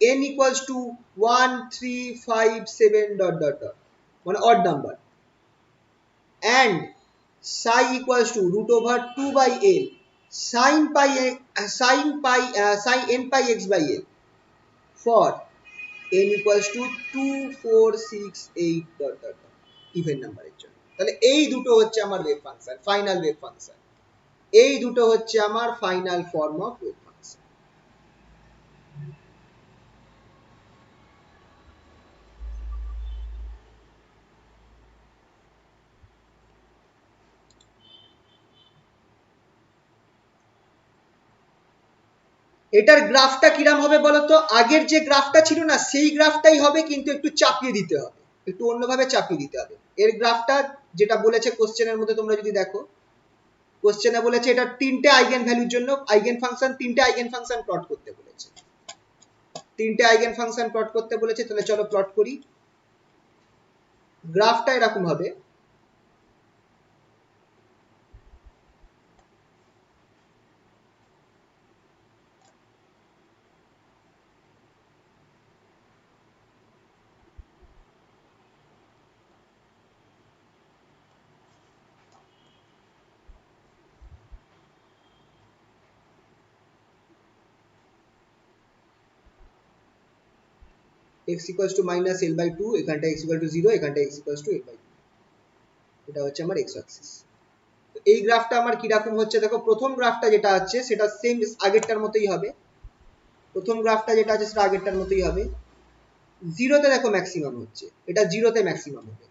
n equals to 1 3 5 7 dot dot dot, মানে odd number, and psi equals to root over 2 by l sin n pi x by l for n equals to 2 4 6 8 dot dot dot even নাম্বারের জন্য। তাহলে এই দুটো হচ্ছে আমার wave function, final wave function, এই দুটো হচ্ছে আমার final form of wave function. এটার গ্রাফটা কিরাম হবে বলতো, আগের যে গ্রাফটা ছিল না সেই গ্রাফটাই হবে, কিন্তু একটু চাপিয়ে দিতে হবে, একটু অন্যভাবে চাপিয়ে দিতে হবে। এর গ্রাফটা যেটা বলেছে কোশ্চেনের মধ্যে তোমরা যদি দেখো, কোশ্চেনে বলেছে এটা তিনটে আইগেন ভ্যালুর জন্য আইগেন ফাংশন, তিনটে আইগেন ফাংশন প্লট করতে বলেছে, তিনটে আইগেন ফাংশন প্লট করতে বলেছে। তাহলে চলো প্লট করি। গ্রাফটা এরকম হবে, x equals to minus l by 2, এখানটা x equal to 0, এখানটা x equals to l by 2, এটা হচ্ছে আমার x অ্যাক্সিস। এই গ্রাফটা আমার কিরকম হচ্ছে দেখো, প্রথম গ্রাফটা যেটা আছে সেটা সেম আগেরটার মতোই হবে, প্রথম গ্রাফটা যেটা আছে সেটা আগেরটার মতোই হবে। জিরোতে দেখো ম্যাক্সিমাম হচ্ছে, এটা জিরোতে ম্যাক্সিমাম হবে।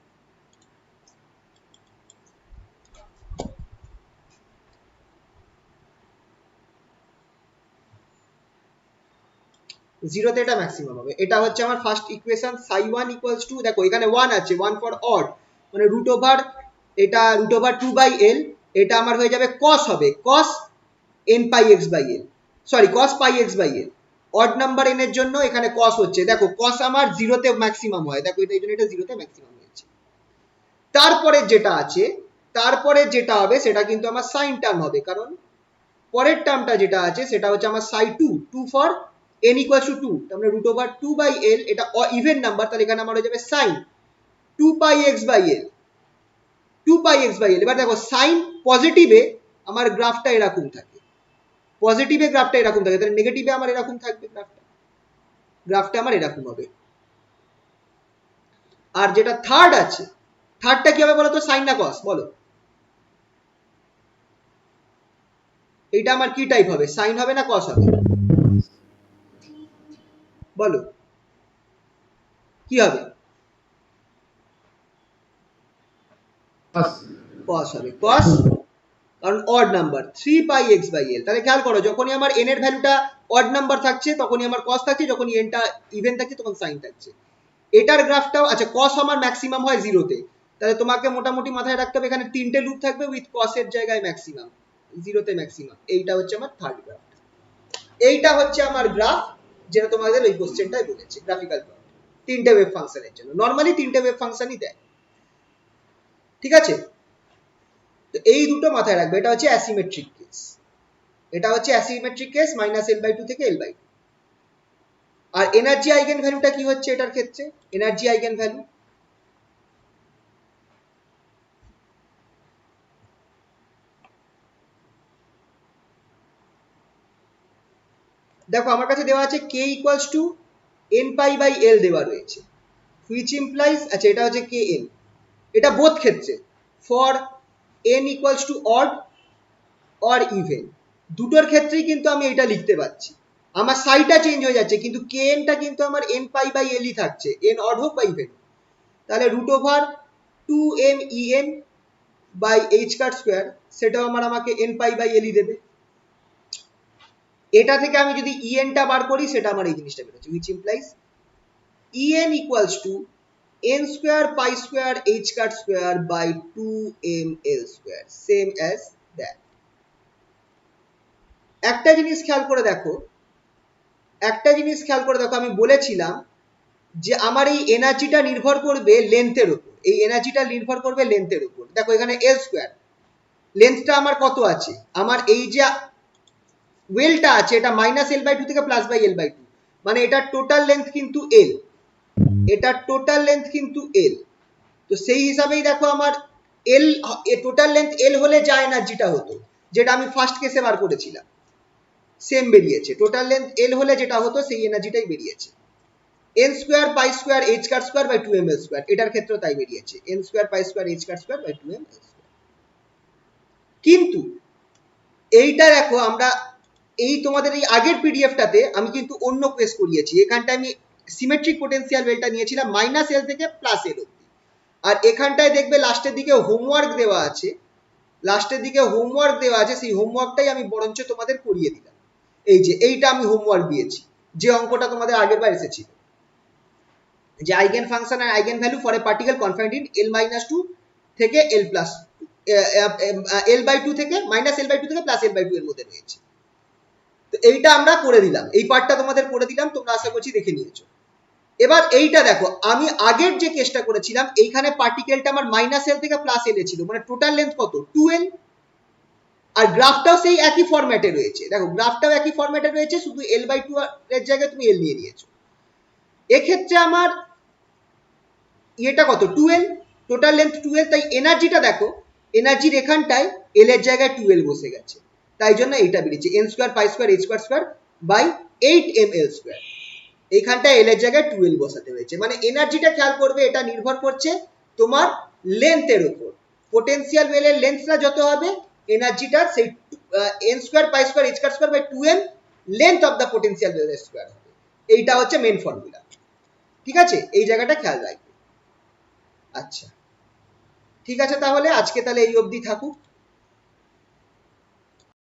জিরোতে এটা ম্যাক্সিমাম হবে। এটা হচ্ছে আমার first equation, psi one equals to, দেখো এখানে ওয়ান আছে, ওয়ান ফর অড, মানে রুট ওভার, এটা রুট ওভার টু বাই এল, এটা আমার হয়ে যাবে কস, হবে cos N pi x by L, sorry cos pi x by L. Odd number N এর জন্য এখানে কস হচ্ছে, দেখো কস আমার জিরোতে ম্যাক্সিমাম হয়, দেখো এটা এই জন্য এটা জিরোতে ম্যাক্সিমাম হয়েছে। তারপরে যেটা আছে, তারপরে যেটা হবে সেটা কিন্তু আমার সাইন টার্ম হবে, কারণ পরের টার্মটা যেটা আছে সেটা হচ্ছে আমার psi two, two for n equal to two, তার মানে রুট ওভার টু বাই এল, এটা ইভেন নাম্বার, তাহলে এখানে আমার হয়ে যাবে sine two pi x by l, two pi x by l. এবার দেখো সাইন পজিটিভে আমার গ্রাফটা এরকম থাকে, পজিটিভে গ্রাফটা এরকম থাকে, তাহলে নেগেটিভে আমার এরকম থাকবে গ্রাফটা, গ্রাফটা আমার এরকম হবে। আর যেটা থার্ড আছে, থার্ডটা কি হবে বলো তো, সাইন না কস বলো, এইটা আমার কি টাইপ হবে, সাইন হবে না কস হবে বলো, কি হবে? কস হবে, কস, কারণ odd number, three pi x by l. তাহলে খেয়াল করো, যখনই আমার এন এর ভ্যালুটা অড নাম্বার থাকছে তখনই আমার কস থাকছে, যখনই এনটা ইভেন থাকছে তখন সাইন থাকছে। এটার গ্রাফটাও আচ্ছা, কস আমার ম্যাক্সিমাম হয় জিরোতে, তাহলে তোমাকে মোটামুটি মাথায় রাখতে হবে এখানে তিনটে লুপ থাকবে উইথ কসের জায়গায় ম্যাক্সিমাম, জিরোতে ম্যাক্সিমাম। এইটা হচ্ছে আমার থার্ড গ্রাফ, এইটা হচ্ছে আমার গ্রাফ, যেটা তোমাদের ওই কোশ্চেনটাই বলেছে গ্রাফিক্যাল প্লট, তিনটে ওয়েভ ফাংশনের জন্য। নরমালি তিনটে ওয়েভ ফাংশনই দেয়, ঠিক আছে? তো এই দুটো মাথায় রাখবে, এটা হচ্ছে অ্যাসিমেট্রিক কেস, এটা হচ্ছে asymmetric case minus L by two থেকে এল বাই টু। আর এনার্জি আইগেন ভ্যালুটা কি হচ্ছে এটার ক্ষেত্রে, এনার্জি আইগেন ভ্যালু দেখো আমার কাছে দেওয়া আছে K equals to N pi by L দেওয়া রয়েছে, হুইচ ইমপ্লাইজ, আচ্ছা এটা হচ্ছে কে এন, এটা বোথ ক্ষেত্রে for N equals to odd or even, দুটোর ক্ষেত্রেই কিন্তু আমি এটা লিখতে পাচ্ছি। আমার সাইটা চেঞ্জ হয়ে যাচ্ছে কিন্তু কে এনটা কিন্তু আমার এন পাই বাই এলই থাকছে, এন অড হোক বা ইভেন। তাহলে root over two m e n by h cut square, সেটাও আমাকে এন পাই বাই এলই দেবে। এটা থেকে আমি যদি ইএনটা বার করি সেটা আমার এই জিনিসটা বেরোচ্ছে, which implies en equals to n square pi square h cut square by 2ml square, same as that. একটা জিনিস খেয়াল করে দেখো, একটা জিনিস খেয়াল করে দেখো, আমি বলেছিলাম যে আমার এই এনার্জিটা নির্ভর করবে লেন্থের উপর, এই এনার্জিটা নির্ভর করবে লেন্থের উপর। দেখো এখানে এল স্কোয়ার, লেন্থটা আমার কত আছে, আমার এই যে ওয়েলটা আছে এটা মাইনাস এল বাই টু থেকে plus by L by two, মানে এটা টোটাল লেন্থ কিন্তু এল, এটা টোটাল লেন্থ কিন্তু এল। তো সেই হিসাবেই দেখো আমার এল, টোটাল লেন্থ এল হলে যা এনার্জিটা হতো, যেটা আমি ফার্স্ট কেসে বার করেছিলাম, সেম বেরিয়েছে। টোটাল লেন্থ এল হলে যেটা হতো সেই এনার্জিটাই বেরিয়েছে, n square pi square h cut square by two m l square, এটার ক্ষেত্রেও তাই বেরিয়েছে, n square pi square h cut square by two m l square. কিন্তু এইটা দেখো আমরা এই তোমাদের এই আগের পিডিএফটাতে আমি কিন্তু অন্য কেস করিয়েছি, এখানটা আমি সিমেট্রিক পোটেনশিয়াল ওয়েলটা নিয়েছিলাম মাইনাস এল থেকে প্লাস এল অব্দি। আর এখানটায় দেখবে লাস্টের দিকে হোমওয়ার্ক দেওয়া আছে, লাস্টের দিকে হোমওয়ার্ক দেওয়া আছে, সেই হোমওয়ার্কটাই আমি বরঞ্চ তোমাদের করিয়ে দিলাম। এই যে এইটা আমি হোমওয়ার্ক দিয়েছি, যে অঙ্কটা তোমাদের আগের বার এসেছিল, যে আইগেন ফাংশন আর eigen value for a particle confined in l minus two থেকে l plus L by two থেকে মাইনাস এল বাই টু থেকে প্লাস এল বাই টু এর মধ্যে রয়েছে। তো এইটা আমরা করে দিলাম, এই পার্টটা তোমাদের করে দিলাম, তোমরা আশা করছি দেখে নিয়েছো। এবার এইটা দেখো, আমি আগের যে কেসটা করেছিলাম এইখানে পার্টিকেলটা আমার মাইনাস এল থেকে প্লাস এল এ ছিল, মানে টোটাল লেন্থ কত, 2l, আর গ্রাফটাও সেই একই ফরম্যাটে রয়েছে, দেখো গ্রাফটাও একই ফরম্যাটে রয়েছে, শুধু এল বাই টু এর জায়গায় তুমি এল নিয়ে নিয়েছো। এক্ষেত্রে আমার ইয়েটা কত, 2l, টোটাল লেন্থ 2l, তাই এনার্জিটা দেখো, এনার্জির এখানটায় এল এর জায়গায় 2l বসে গেছে, তাই জন্য এইটা বেরিয়েছে n square pi square h square square by 8ml square, এইখানটায় এল এর জায়গায় 2l বসাতে হয়েছে। মানে এনার্জিটা খেয়াল করবে এটা নির্ভর করছে তোমার লেন্থের উপর, পোটেনশিয়াল ওয়েলের লেন্থটা যত হবে এনার্জিটা সেই n square pi square h কার square by 2m length of the potential ওয়েলের স্কয়ার হবে। এইটা হচ্ছে মেন ফর্মুলা। ঠিক আছে, এই জায়গাটা খেয়াল রাখবে। আচ্ছা ঠিক আছে, তাহলে আজকে তাহলে এই অবধি থাকুক।